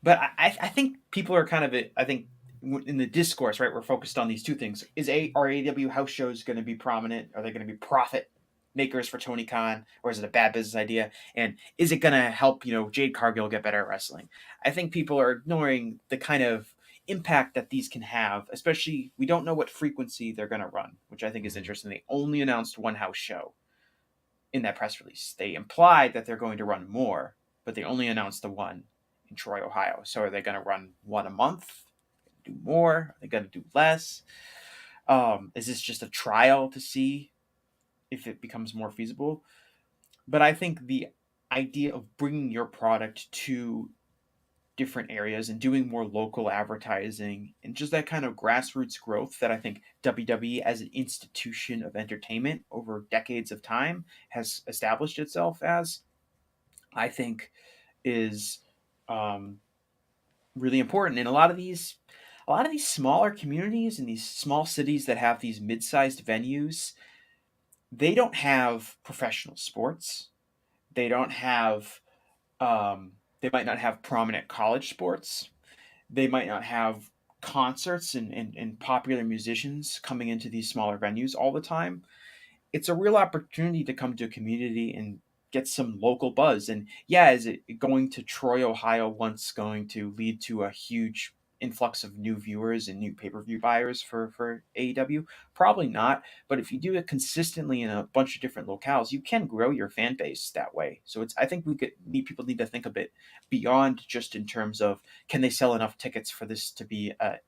But I think people are kind of I think in the discourse, right? We're focused on these two things: are AEW house shows going to be prominent? Are they going to be profit makers for Tony Khan, or is it a bad business idea? And is it going to help Jade Cargill get better at wrestling? I think people are ignoring the kind of impact that these can have, especially we don't know what frequency they're going to run, which I think is interesting. They only announced one house show in that press release. They implied that they're going to run more, but they only announced the one in Troy, Ohio. So are they going to run one a month? Do more? Are they going to do less? Is this just a trial to see if it becomes more feasible? But I think the idea of bringing your product to different areas and doing more local advertising and just that kind of grassroots growth that I think WWE as an institution of entertainment over decades of time has established itself as, I think is really important. And a lot of these smaller communities and these small cities that have these mid-sized venues, they don't have professional sports. They don't have they might not have prominent college sports. They might not have concerts and popular musicians coming into these smaller venues all the time. It's a real opportunity to come to a community and get some local buzz. And yeah, is it going to Troy, Ohio once going to lead to a huge influx of new viewers and new pay-per-view buyers for AEW? Probably not. But if you do it consistently in a bunch of different locales, you can grow your fan base that way. So I think people need to think a bit beyond just in terms of, can they sell enough tickets for this to be a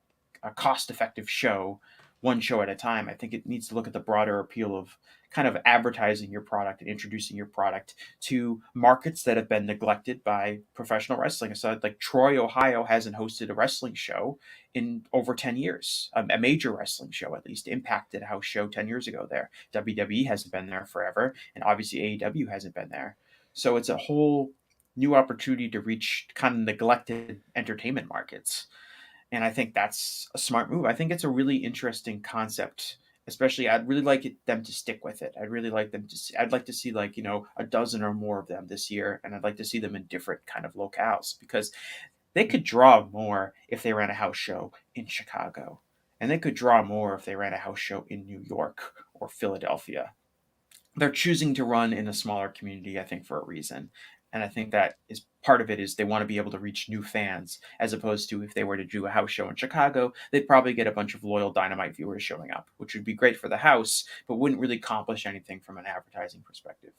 cost-effective show, one show at a time. I think it needs to look at the broader appeal of kind of advertising your product and introducing your product to markets that have been neglected by professional wrestling. So like Troy, Ohio hasn't hosted a wrestling show in over 10 years, a major wrestling show at least. Impact did a house show 10 years ago there. WWE hasn't been there forever, and obviously AEW hasn't been there. So it's a whole new opportunity to reach kind of neglected entertainment markets. And I think that's a smart move. I think it's a really interesting concept. Especially, I'd really like them to stick with it. I'd really like them to see, I'd like to see like, a dozen or more of them this year. And I'd like to see them in different kind of locales, because they could draw more if they ran a house show in Chicago. And they could draw more if they ran a house show in New York or Philadelphia. They're choosing to run in a smaller community, I think, for a reason. And I think that is part of it, is they want to be able to reach new fans, as opposed to if they were to do a house show in Chicago, they'd probably get a bunch of loyal Dynamite viewers showing up, which would be great for the house, but wouldn't really accomplish anything from an advertising perspective.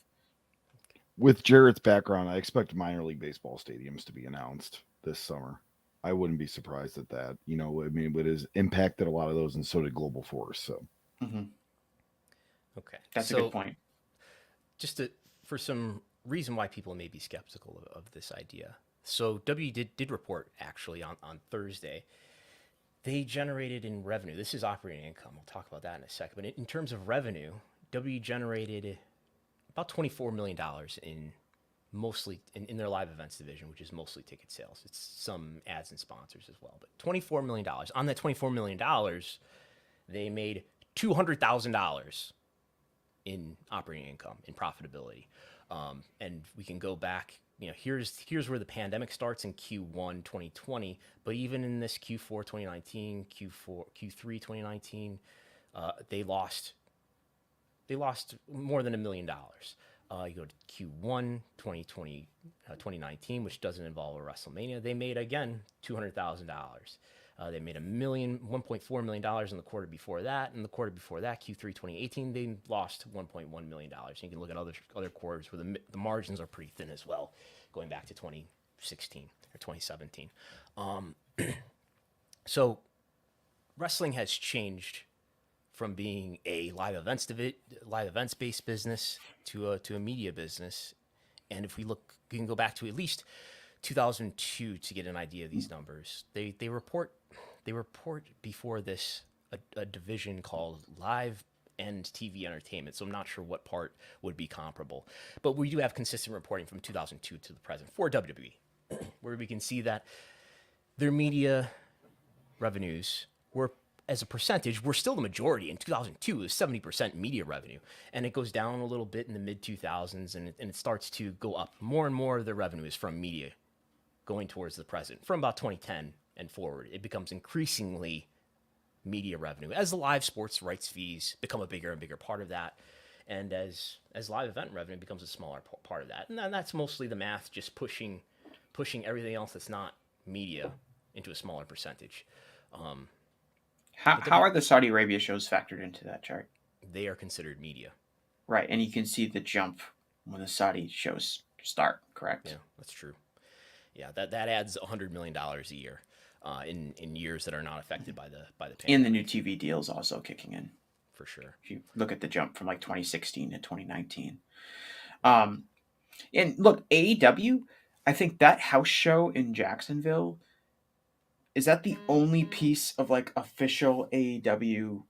With Jarrett's background, I expect minor league baseball stadiums to be announced this summer. I wouldn't be surprised at that. It has impacted a lot of those, and so did Global Force. So, Okay, that's a good point. For some reason why people may be skeptical of this idea. So W did report actually on Thursday. They generated in revenue. This is operating income. We'll talk about that in a second. But in terms of revenue, W generated about $24 million in their live events division, which is mostly ticket sales. It's some ads and sponsors as well. But $24 million. On that $24 million, they made $200,000 in operating income, in profitability. And we can go back, here's where the pandemic starts in Q1 2020, but even in this Q4 2019, Q3 2019, they lost more than $1 million. You go to Q1 2019, which doesn't involve a WrestleMania, they made again $200,000. They made $1.4 million in the quarter before that. In the quarter before that, Q3 2018, they lost $1.1 million. You can look at other quarters where the margins are pretty thin as well, going back to 2016 or 2017. So wrestling has changed from being a live events based business to a media business. And if we look, you can go back to at least 2002 to get an idea of these numbers. They report before this a division called Live and TV Entertainment. So I'm not sure what part would be comparable, but we do have consistent reporting from 2002 to the present for WWE, where we can see that their media revenues were, as a percentage, were still the majority. In 2002, it was 70% media revenue, and it goes down a little bit in the mid 2000s, and it starts to go up. More and more of the revenue is from media, going towards the present. From about 2010 and forward, it becomes increasingly media revenue as the live sports rights fees become a bigger and bigger part of that, and as live event revenue becomes a smaller part of that. And then that's mostly the math, just pushing everything else that's not media into a smaller percentage. How are the Saudi Arabia shows factored into that chart? They are considered media. Right, and you can see the jump when the Saudi shows start, correct? Yeah, that's true. Yeah, that adds $100 million a year in years that are not affected by the pandemic. And the new TV deals also kicking in. For sure. If you look at the jump from like 2016 to 2019. And look, AEW, I think that house show in Jacksonville, is that the only piece of like official AEW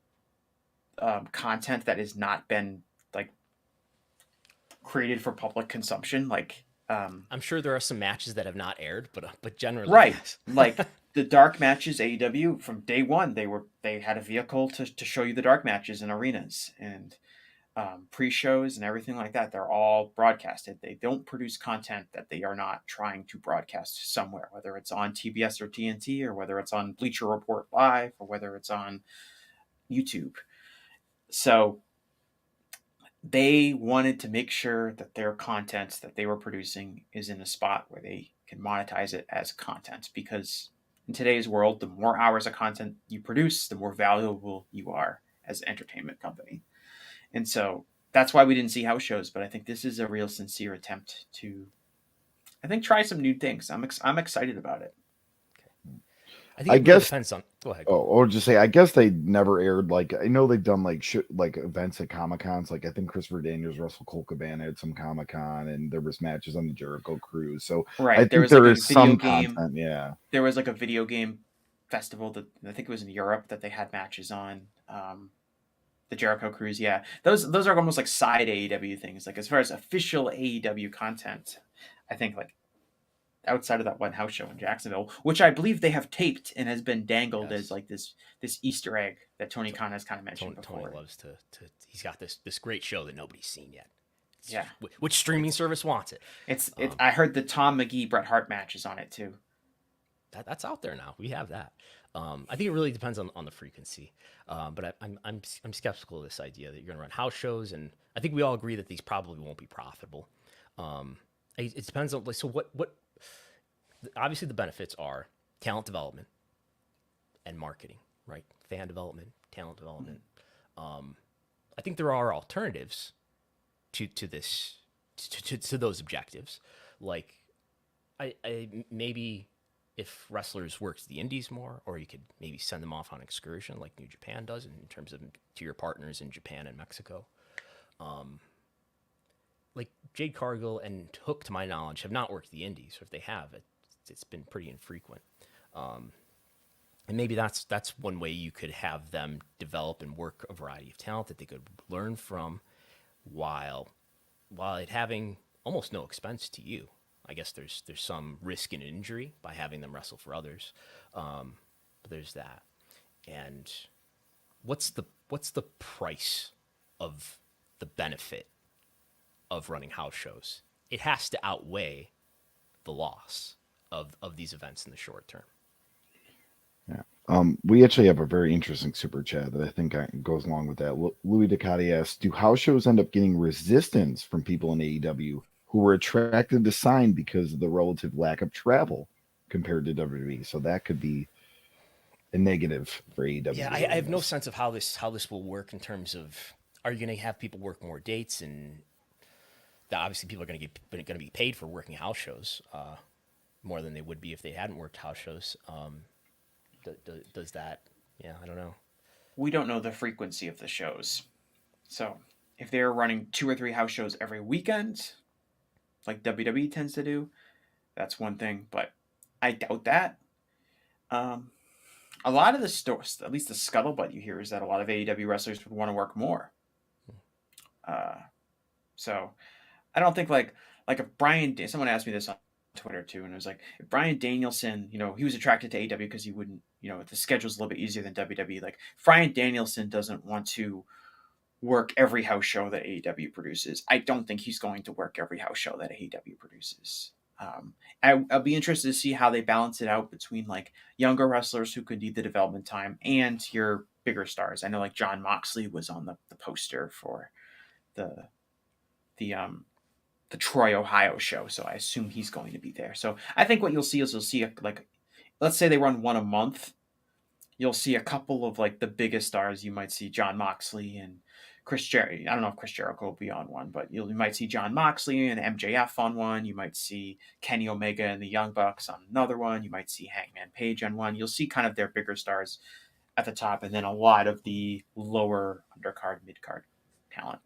content that has not been like created for public consumption? Like, I'm sure there are some matches that have not aired, but generally, right, yes. like the dark matches, AEW from day one, they had a vehicle to show you the dark matches in arenas, and pre-shows and everything like that. They're all broadcasted. They don't produce content that they are not trying to broadcast somewhere, whether it's on TBS or TNT, or whether it's on Bleacher Report Live, or whether it's on YouTube. So they wanted to make sure that their content that they were producing is in a spot where they can monetize it as content, because in today's world, the more hours of content you produce, the more valuable you are as an entertainment company. And so that's why we didn't see house shows. But I think this is a real sincere attempt to, I think, try some new things. I'm excited about it. I think I it really guess. depends on. Go ahead. Oh, or just say, I guess they never aired. Like, I know they've done like like events at Comic Cons. Like, I think Christopher Daniels, Russell Cole Cabana at some Comic Con, and there was matches on the Jericho Cruise. So Right. I There think was there like a is video some game. content. Yeah. There was like a video game festival that I think it was in Europe that they had matches on. The Jericho Cruise, yeah. Those are almost like side AEW things. Like as far as official AEW content, I think like outside of that one house show in Jacksonville, which I believe they have taped and has been dangled Yes. as like this Easter egg that Tony Khan has kind of mentioned before. Tony loves to. He's got this great show that nobody's seen yet. Yeah. Which streaming service wants it? It's I heard the Tom McGee Bret Hart match is on it too. That's out there now. We have that. I think it really depends on the frequency. But I'm skeptical of this idea that you're going to run house shows, and I think we all agree that these probably won't be profitable. It depends on, like, so what obviously the benefits are talent development and marketing, right? Fan development, talent development. I think there are alternatives to this to those objectives. Like I maybe if wrestlers worked the indies more, or you could maybe send them off on excursion like New Japan does in terms of to your partners in Japan and Mexico. Like Jade Cargill and Hook, to my knowledge, have not worked the indies, or if they have, it's been pretty infrequent. And maybe that's one way you could have them develop and work a variety of talent that they could learn from, while it having almost no expense to you. I guess there's some risk in injury by having them wrestle for others, but there's that. And what's the price of the benefit of running house shows? It has to outweigh the loss of these events in the short term. Yeah. We actually have a very interesting super chat that I think goes along with that. Louis Ducati asks, do house shows end up getting resistance from people in AEW who were attracted to sign because of the relative lack of travel compared to WWE? So that could be a negative for AEW. Yeah, I have no sense of how this will work in terms of, are you going to have people work more dates, and obviously people are going to be paid for working house shows more than they would be if they hadn't worked house shows. Does that? Yeah, I don't know. We don't know the frequency of the shows. So if they're running 2 or 3 house shows every weekend, like WWE tends to do, that's one thing. But I doubt that. A lot of the stores, at least the scuttlebutt you hear, is that a lot of AEW wrestlers would want to work more. So I don't think like if someone asked me this on Twitter too, and it was like, if Bryan Danielson, he was attracted to AEW because he wouldn't, the schedule's a little bit easier than WWE. Like, Bryan Danielson doesn't want to work every house show that AEW produces. I don't think he's going to work every house show that AEW produces. I'll be interested to see how they balance it out between like younger wrestlers who could need the development time and your bigger stars. I know like Jon Moxley was on the poster for the Troy, Ohio show, so I assume he's going to be there. So I think what you'll see like, let's say they run one a month, you'll see a couple of like the biggest stars. You might see Jon Moxley and Chris Jericho. I don't know if Chris Jericho will be on one, but you might see Jon Moxley and MJF on one. You might see Kenny Omega and the Young Bucks on another one. You might see Hangman Page on one. You'll see kind of their bigger stars at the top, and then a lot of the lower undercard, mid-card talent.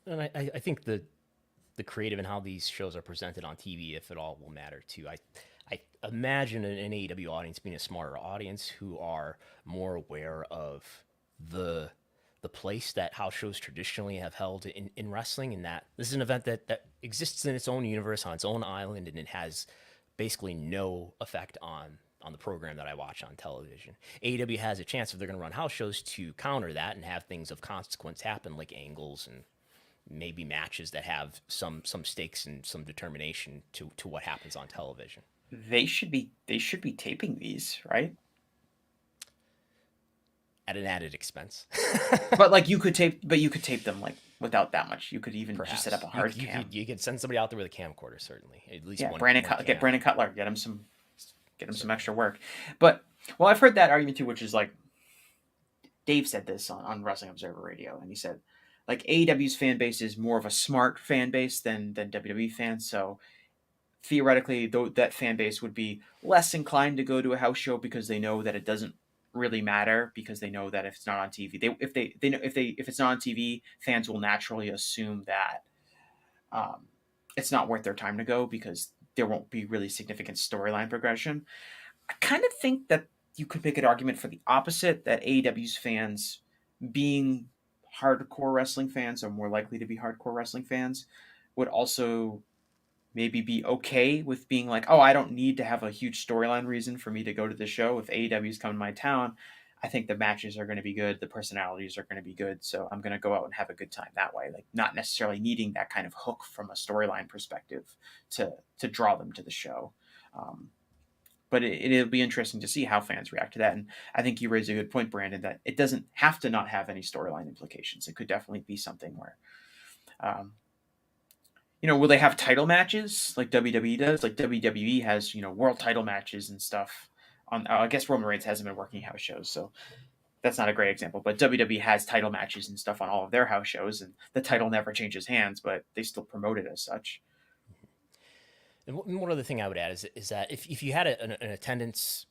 And I think the the creative and how these shows are presented on TV, if at all, will matter too. I imagine an AEW audience being a smarter audience who are more aware of the place that house shows traditionally have held in wrestling, and that this is an event that exists in its own universe, on its own island, and it has basically no effect on the program that I watch on television. AEW has a chance, if they're going to run house shows, to counter that and have things of consequence happen, like angles and maybe matches that have some stakes and some determination to what happens on television. They should be taping these, right? At an added expense. But like you could tape them like without that much. You could even just set up a hard cam. You could send somebody out there with a camcorder, certainly. At least Yeah, one. Get Brandon Cutler, get him some extra work. But well, I've heard that argument too, which is like Dave said this on Wrestling Observer Radio, and he said like AEW's fan base is more of a smart fan base than WWE fans, so theoretically that fan base would be less inclined to go to a house show because they know that it doesn't really matter, because they know that if it's not on TV, if it's not on TV, fans will naturally assume that it's not worth their time to go because there won't be really significant storyline progression. I kind of think that you could make an argument for the opposite, that AEW's fans, being hardcore wrestling fans, are more likely to be hardcore wrestling fans, would also maybe be okay with being like, oh, I don't need to have a huge storyline reason for me to go to the show. If AEW's come to my town, I think the matches are going to be good, the personalities are going to be good, so I'm going to go out and have a good time that way. Like, not necessarily needing that kind of hook from a storyline perspective to draw them to the show. But it'll be interesting to see how fans react to that. And I think you raised a good point, Brandon, that it doesn't have to not have any storyline implications. It could definitely be something where, will they have title matches like WWE does? Like WWE has, world title matches and stuff. I guess Roman Reigns hasn't been working house shows, so that's not a great example. But WWE has title matches and stuff on all of their house shows, and the title never changes hands, but they still promote it as such. And one other thing I would add is that if you had an attendance,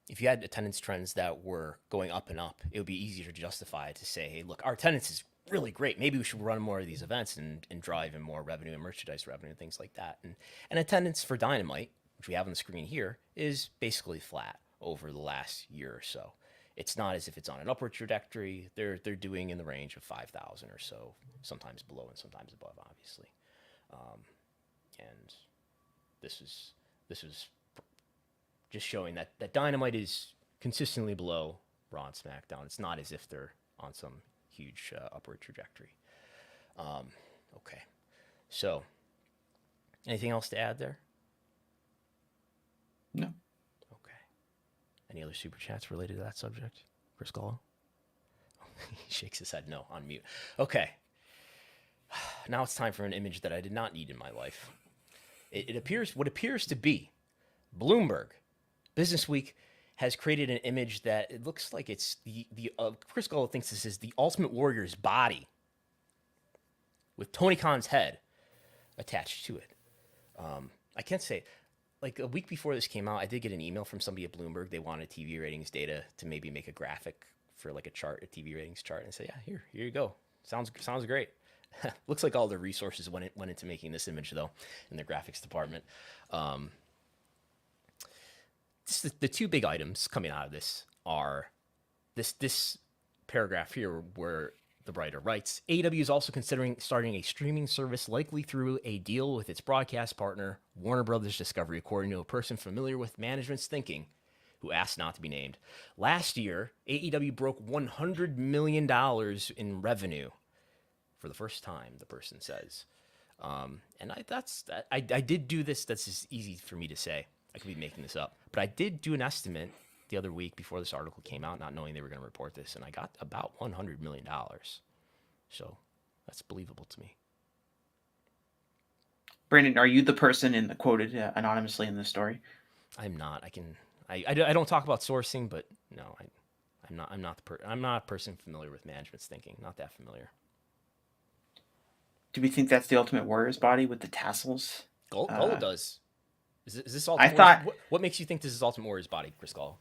if you had attendance trends that were going up and up, it would be easier to justify it, to say, hey, look, our attendance is really great. Maybe we should run more of these events and drive in more revenue and merchandise revenue and things like that. And attendance for Dynamite, which we have on the screen here, is basically flat over the last year or so. It's not as if it's on an upward trajectory. They're doing in the range of 5,000 or so, sometimes below and sometimes above, obviously. And this is just showing that Dynamite is consistently below Raw and SmackDown. It's not as if they're on some huge upward trajectory. Okay. So, anything else to add there? No. Okay. Any other super chats related to that subject? Chris Gullo? He shakes his head no, on mute. Okay. Now it's time for an image that I did not need in my life. It appears, what appears to be, Bloomberg Businessweek has created an image that it looks like it's Chris Gullo thinks this is the Ultimate Warrior's body with Tony Khan's head attached to it. I can't say, like a week before this came out, I did get an email from somebody at Bloomberg. They wanted TV ratings data to maybe make a graphic for like a chart, a TV ratings chart, and I said, yeah, here you go. Sounds great. Looks like all the resources went into making this image, though, in the graphics department. The two big items coming out of this are this paragraph here where the writer writes, AEW is also considering starting a streaming service, likely through a deal with its broadcast partner, Warner Brothers Discovery, according to a person familiar with management's thinking who asked not to be named. Last year, AEW broke $100 million in revenue for the first time, the person says. And I did do this. That's just easy for me to say. I could be making this up. But I did do an estimate the other week before this article came out, not knowing they were going to report this, and I got about $100 million. So that's believable to me. Brandon, are you the person quoted anonymously in this story? I'm not. I don't talk about sourcing, but no, I'm not a person familiar with management's thinking. Not that familiar. Do we think that's the Ultimate Warrior's body with the tassels? Gullo does. Is this Ultimate Warrior's? What makes you think this is Ultimate Warrior's body, Chris Gullo?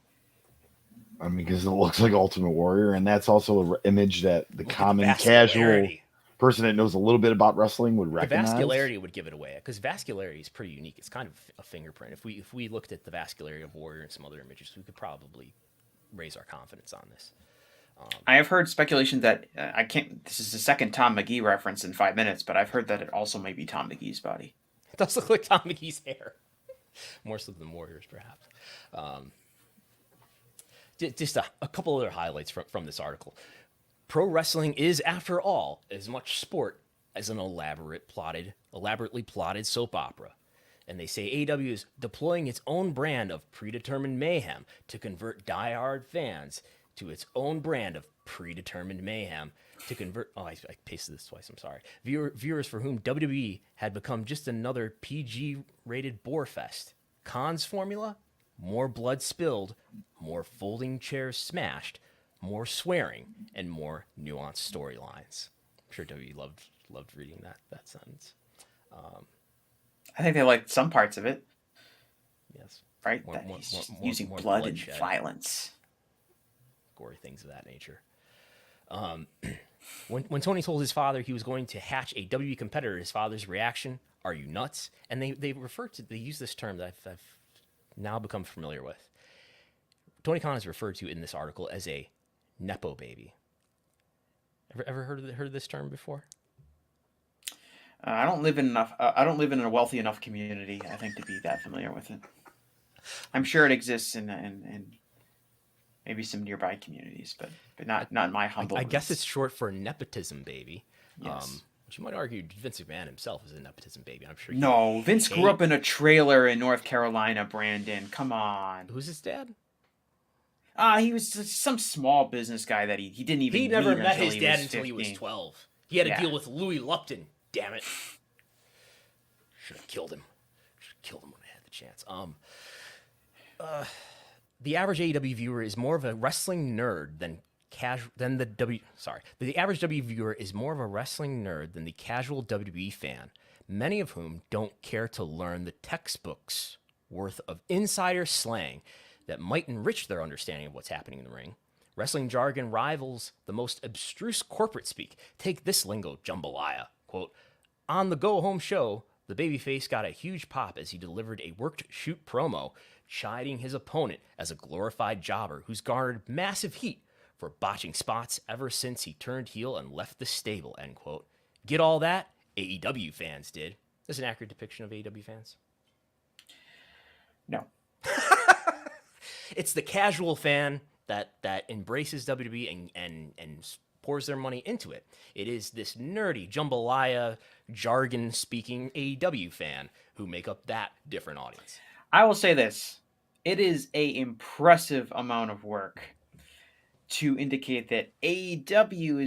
I mean, because it looks like Ultimate Warrior, and that's also an image that the common casual. person that knows a little bit about wrestling would The recognize. vascularity would give it away, because vascularity is pretty unique. It's kind of a fingerprint. If we looked at the vascularity of Warrior and some other images, we could probably raise our confidence on this. I have heard speculation that I can't. This is the second Tom McGee reference in 5 minutes, but I've heard that it also may be Tom McGee's body. It does look like Tom McGee's hair, more so than Warriors, perhaps. Just a couple other highlights from this article. Pro wrestling is, after all, as much sport as an elaborately plotted soap opera. And they say AEW is deploying its own brand of predetermined mayhem to convert diehard fans to its own brand of predetermined mayhem to convert. Oh, I pasted this twice. I'm sorry. Viewers for whom WWE had become just another PG-rated bore fest. Khan's formula: more blood spilled, more folding chairs smashed, more swearing, and more nuanced storylines. I'm sure WWE loved reading that sentence. I think they liked some parts of it. Yes. Right? Using blood and bloodshed. violence. Gory things of that nature. When Tony told his father he was going to hatch a WWE competitor, his father's reaction: "Are you nuts?" And they use this term that I've now become familiar with. Tony Khan is referred to in this article as a nepo baby. Ever heard of this term before? I don't live in a wealthy enough community, I think, to be that familiar with it. I'm sure it exists in maybe some nearby communities, but not in my humble. I guess it's short for nepotism baby. Yes. Which you might argue Vince McMahon himself is a nepotism baby. I'm sure. No, Vince grew up in a trailer in North Carolina, Brandon. Come on. Who's his dad? He was just some small business guy that he didn't even. He never meet met his he dad was until he was 15. 12. He had to Yeah. deal with Louis Lupton. Damn it! Should have killed him. When I had the chance. The average AEW viewer is more of a wrestling nerd than the average W viewer is more of a wrestling nerd than the casual WWE fan, many of whom don't care to learn the textbooks worth of insider slang that might enrich their understanding of what's happening in the ring. Wrestling jargon rivals the most abstruse corporate speak. Take this lingo, jambalaya. Quote, on the go-home show, the babyface got a huge pop as he delivered a worked-shoot promo, chiding his opponent as a glorified jobber who's garnered massive heat for botching spots ever since he turned heel and left the stable, end quote. Get all that? AEW fans did. Is this an accurate depiction of AEW fans? No. It's the casual fan that embraces WWE and pours their money into it. It is this nerdy, jambalaya, jargon-speaking AEW fan who make up that different audience. I will say this. It is a impressive amount of work to indicate that AEW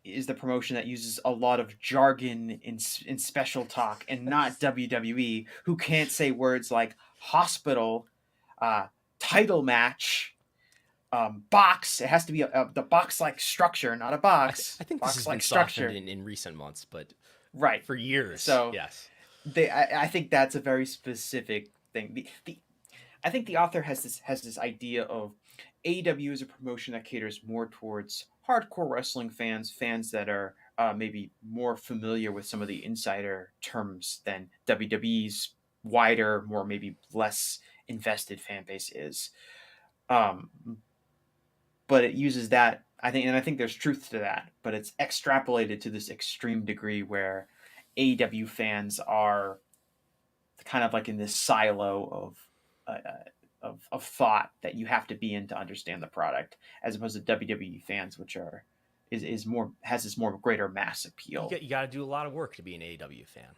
is the promotion that uses a lot of jargon in special talk, and not WWE, who can't say words like hospital, title match, box. It has to be the box-like structure, not a box. I think this has been softened in recent months, but right for years. So yes, I think that's a very specific thing. I think the author has this idea of AEW is a promotion that caters more towards hardcore wrestling fans that are maybe more familiar with some of the insider terms than WWE's wider, more maybe less invested fan base is. But it uses that, I think there's truth to that, but it's extrapolated to this extreme degree where AEW fans are kind of like in this silo of thought that you have to be in to understand the product, as opposed to WWE fans, which has this more greater mass appeal. You got to do a lot of work to be an AEW fan.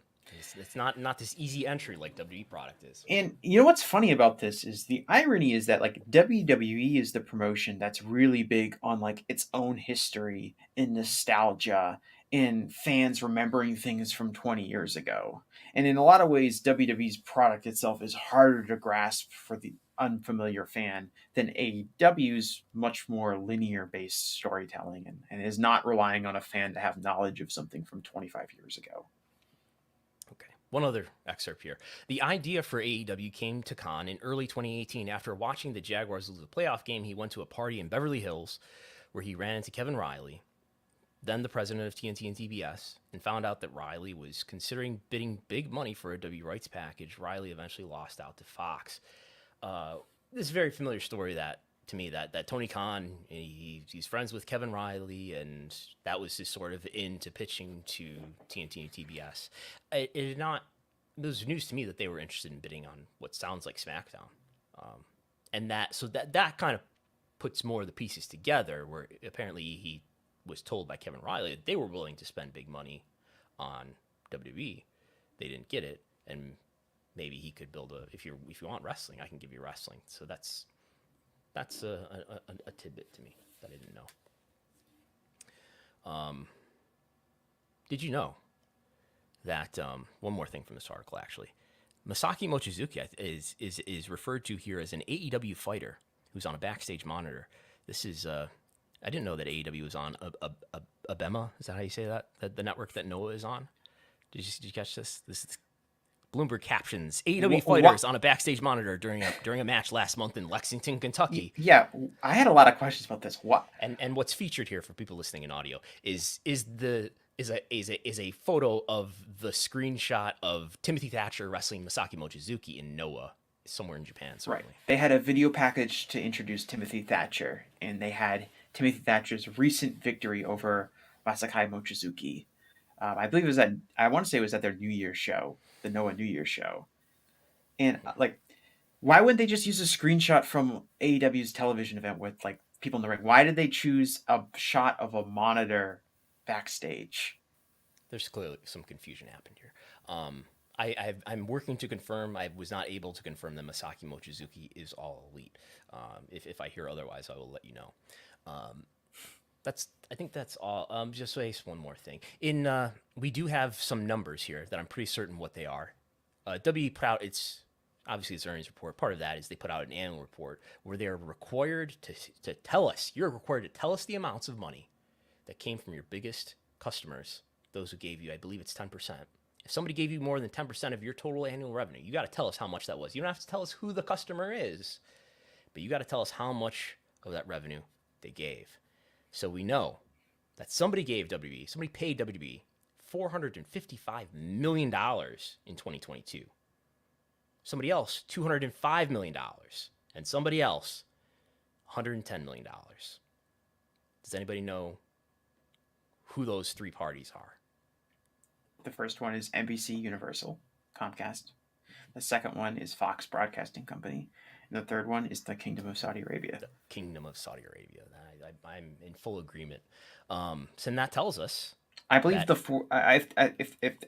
It's not this easy entry like WWE product is. And you know what's funny about this is the irony is that like WWE is the promotion that's really big on like its own history and nostalgia and fans remembering things from 20 years ago. And in a lot of ways, WWE's product itself is harder to grasp for the unfamiliar fan than AEW's much more linear based storytelling and is not relying on a fan to have knowledge of something from 25 years ago. Okay, one other excerpt here. The idea for AEW came to Khan in early 2018 after watching the Jaguars lose a playoff game. He went to a party in Beverly Hills where he ran into Kevin Riley. then the president of TNT and TBS, and found out that Riley was considering bidding big money for a W rights package. Riley eventually lost out to Fox. This is a very familiar story to me that Tony Khan, he's friends with Kevin Riley, and that was his sort of into pitching to TNT and TBS. It was news to me that they were interested in bidding on what sounds like SmackDown, and that kind of puts more of the pieces together. Where apparently he was told by Kevin Riley that they were willing to spend big money on WWE. They didn't get it, and maybe he could build if you want wrestling, I can give you wrestling. So that's a tidbit to me that I didn't know. Did you know that one more thing from this article, actually, Masaki Mochizuki is referred to here as an AEW fighter who's on a backstage monitor. This is I didn't know that AEW was on Abema. Is that how you say that? The network that Noah is on. Did you catch this? This is Bloomberg captions AEW fighters on a backstage monitor during a match last month in Lexington, Kentucky. Yeah, I had a lot of questions about this. What? And what's featured here for people listening in audio is a photo of the screenshot of Timothy Thatcher wrestling Masaki Mochizuki in Noah, somewhere in Japan. Certainly. Right. They had a video package to introduce Timothy Thatcher, and they had Timothy Thatcher's recent victory over Masaki Mochizuki. I believe it was I want to say it was at their New Year's show, the Noah New Year's show. And why wouldn't they just use a screenshot from AEW's television event with people in the ring? Why did they choose a shot of a monitor backstage? There's clearly some confusion happened here. I'm working to confirm. I was not able to confirm that Masaki Mochizuki is all elite. If I hear otherwise, I will let you know. I think that's all. Just one more thing. We do have some numbers here that I'm pretty certain what they are. WWE put out it's earnings report. Part of that is they put out an annual report where they're required to tell us. You're required to tell us the amounts of money that came from your biggest customers, those who gave you, I believe it's 10%. If somebody gave you more than 10% of your total annual revenue, you got to tell us how much that was. You don't have to tell us who the customer is, but you got to tell us how much of that revenue they gave. So we know that somebody paid WWE $455 million in 2022. Somebody else, $205 million. And somebody else, $110 million. Does anybody know who those three parties are? The first one is NBC Universal, Comcast. The second one is Fox Broadcasting Company. And the third one is the Kingdom of Saudi Arabia. The Kingdom of Saudi Arabia. I'm in full agreement. So that tells us. I believe if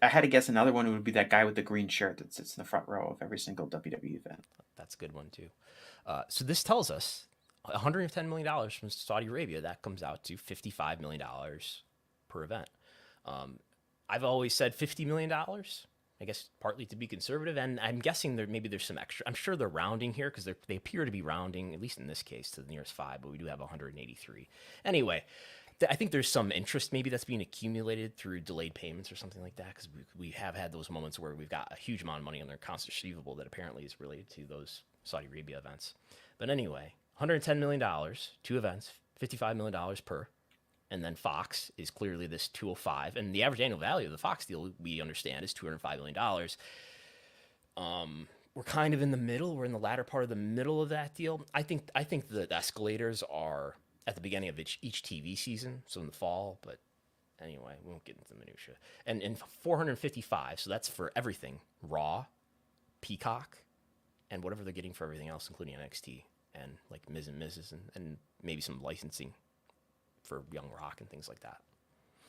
I had to guess, another one would be that guy with the green shirt that sits in the front row of every single WWE event. That's a good one too. So this tells us $110 million from Saudi Arabia. That comes out to $55 million per event. I've always said $50 million. I guess partly to be conservative, and I'm guessing there's some extra. I'm sure they're rounding here because they appear to be rounding, at least in this case, to the nearest 5, but we do have 183. Anyway, I think there's some interest maybe that's being accumulated through delayed payments or something like that, because we have had those moments where we've got a huge amount of money on their accounts receivable that apparently is related to those Saudi Arabia events. But anyway, $110 million, 2 events, $55 million per. And then Fox is clearly this 205, and the average annual value of the Fox deal we understand is $205 million. We're kind of in the middle. We're in the latter part of the middle of that deal. I think the escalators are at the beginning of each TV season, so in the fall. But anyway, we won't get into the minutia. And 455, so that's for everything: Raw, Peacock, and whatever they're getting for everything else, including NXT and like Miz and Mrs. and maybe some licensing for Young Rock and things like that.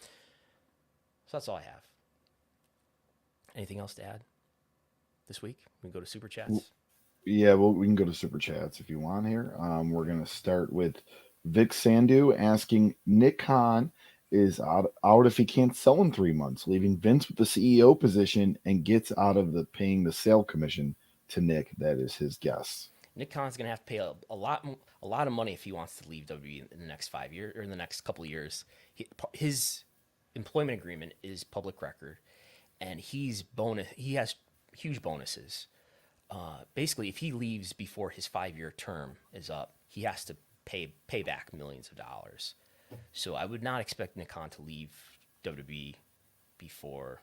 So that's all I have. Anything else to add this week? We can go to Super Chats. Yeah, well, we can go to Super Chats if you want here. We're going to start with Vic Sandu asking, Nick Khan is out if he can't sell in 3 months, leaving Vince with the CEO position and gets out of the paying the sale commission to Nick. That is his guess. Nick Khan's going to have to pay a lot of money if he wants to leave WWE in the next 5 years or in the next couple of years. His employment agreement is public record, and he has huge bonuses. Basically, if he leaves before his 5-year term is up, he has to pay back millions of dollars. So I would not expect Nick Khan to leave WWE before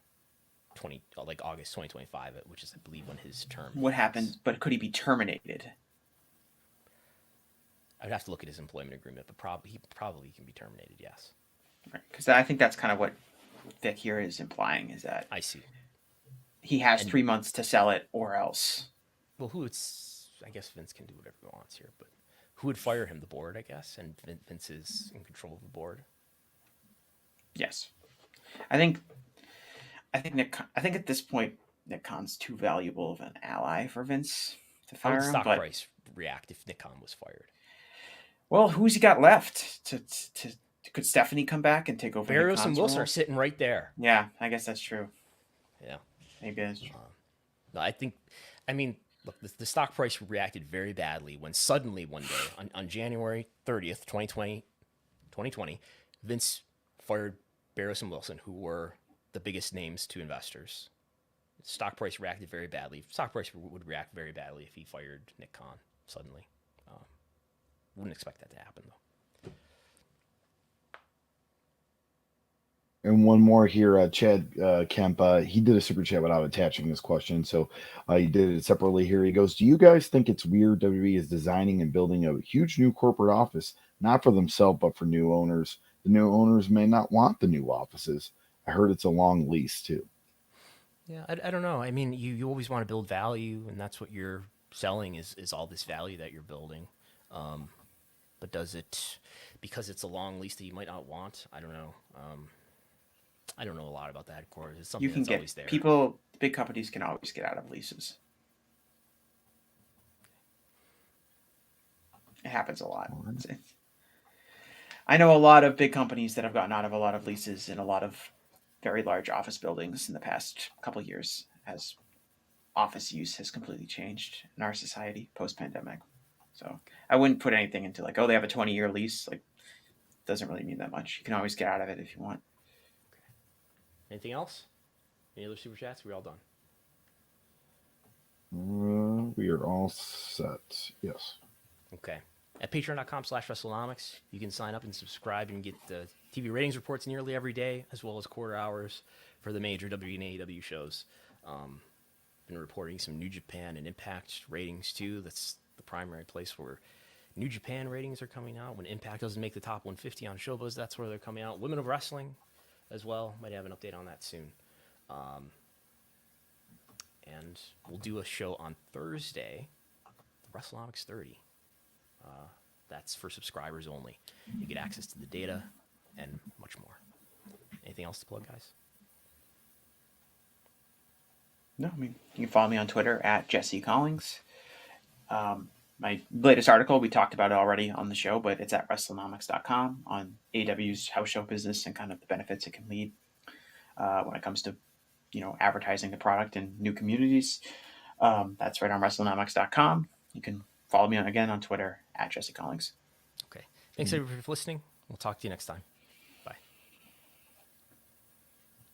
August 2025, which is, I believe, when his term. What happened? But could he be terminated? I'd have to look at his employment agreement, but he probably can be terminated. Yes. Because I think that's kind of what Vic here is implying, is that I see. he has 3 months to sell it or else. Well, I guess Vince can do whatever he wants here, but who would fire him? The board, I guess, and Vince is in control of the board. Yes, I think at this point Nick Khan's too valuable of an ally for Vince to How would fire the him. stock But price react if Nick Khan was fired? well, who's he got left? Could Stephanie come back and take over? Barrios Nick and Khan's Wilson role? are sitting right there. Yeah, I guess that's true. Yeah. Maybe that's true. No, look, the stock price reacted very badly when suddenly one day, on January 30th, 2020, Vince fired Barrios and Wilson, who were the biggest names to investors. Stock price reacted very badly. Stock price would react very badly if he fired Nick Khan suddenly. Wouldn't expect that to happen, though. And one more here, Chad Kemp. He did a super chat without attaching this question, so he did it separately here. He goes, "Do you guys think it's weird WWE is designing and building a huge new corporate office, not for themselves, but for new owners? The new owners may not want the new offices. I heard it's a long lease, too." Yeah, I don't know. I mean, you always want to build value, and that's what you're selling is all this value that you're building. But does it, because it's a long lease that you might not want? I don't know. I don't know a lot about the headquarters. It's something that's always there. Big companies can always get out of leases. It happens a lot. I know a lot of big companies that have gotten out of a lot of leases in a lot of very large office buildings in the past couple of years, as office use has completely changed in our society post-pandemic. So I wouldn't put anything into like, oh, they have a 20-year lease. Like, doesn't really mean that much. You can always get out of it if you want. Okay. Anything else? Any other super chats? We're all done. We are all set. Yes. Okay. At patreon.com/Wrestlenomics, you can sign up and subscribe and get the TV ratings reports nearly every day, as well as quarter hours for the major WWE and AEW shows. Been reporting some New Japan and Impact ratings too. That's the primary place where New Japan ratings are coming out. When Impact doesn't make the top 150 on Showbuzz, that's where they're coming out. Women of Wrestling as well. Might have an update on that soon. And we'll do a show on Thursday, Wrestlenomics 30. That's for subscribers only. You get access to the data and much more. Anything else to plug, guys? No, I mean, you can follow me on Twitter at Jesse Collings. My latest article, we talked about it already on the show, but it's at Wrestlenomics.com on AEW's house show business and kind of the benefits it can lead when it comes to, advertising the product in new communities. That's right on Wrestlenomics.com. You can follow me again on Twitter at Jesse Collings. Okay. Thanks everybody for listening. We'll talk to you next time.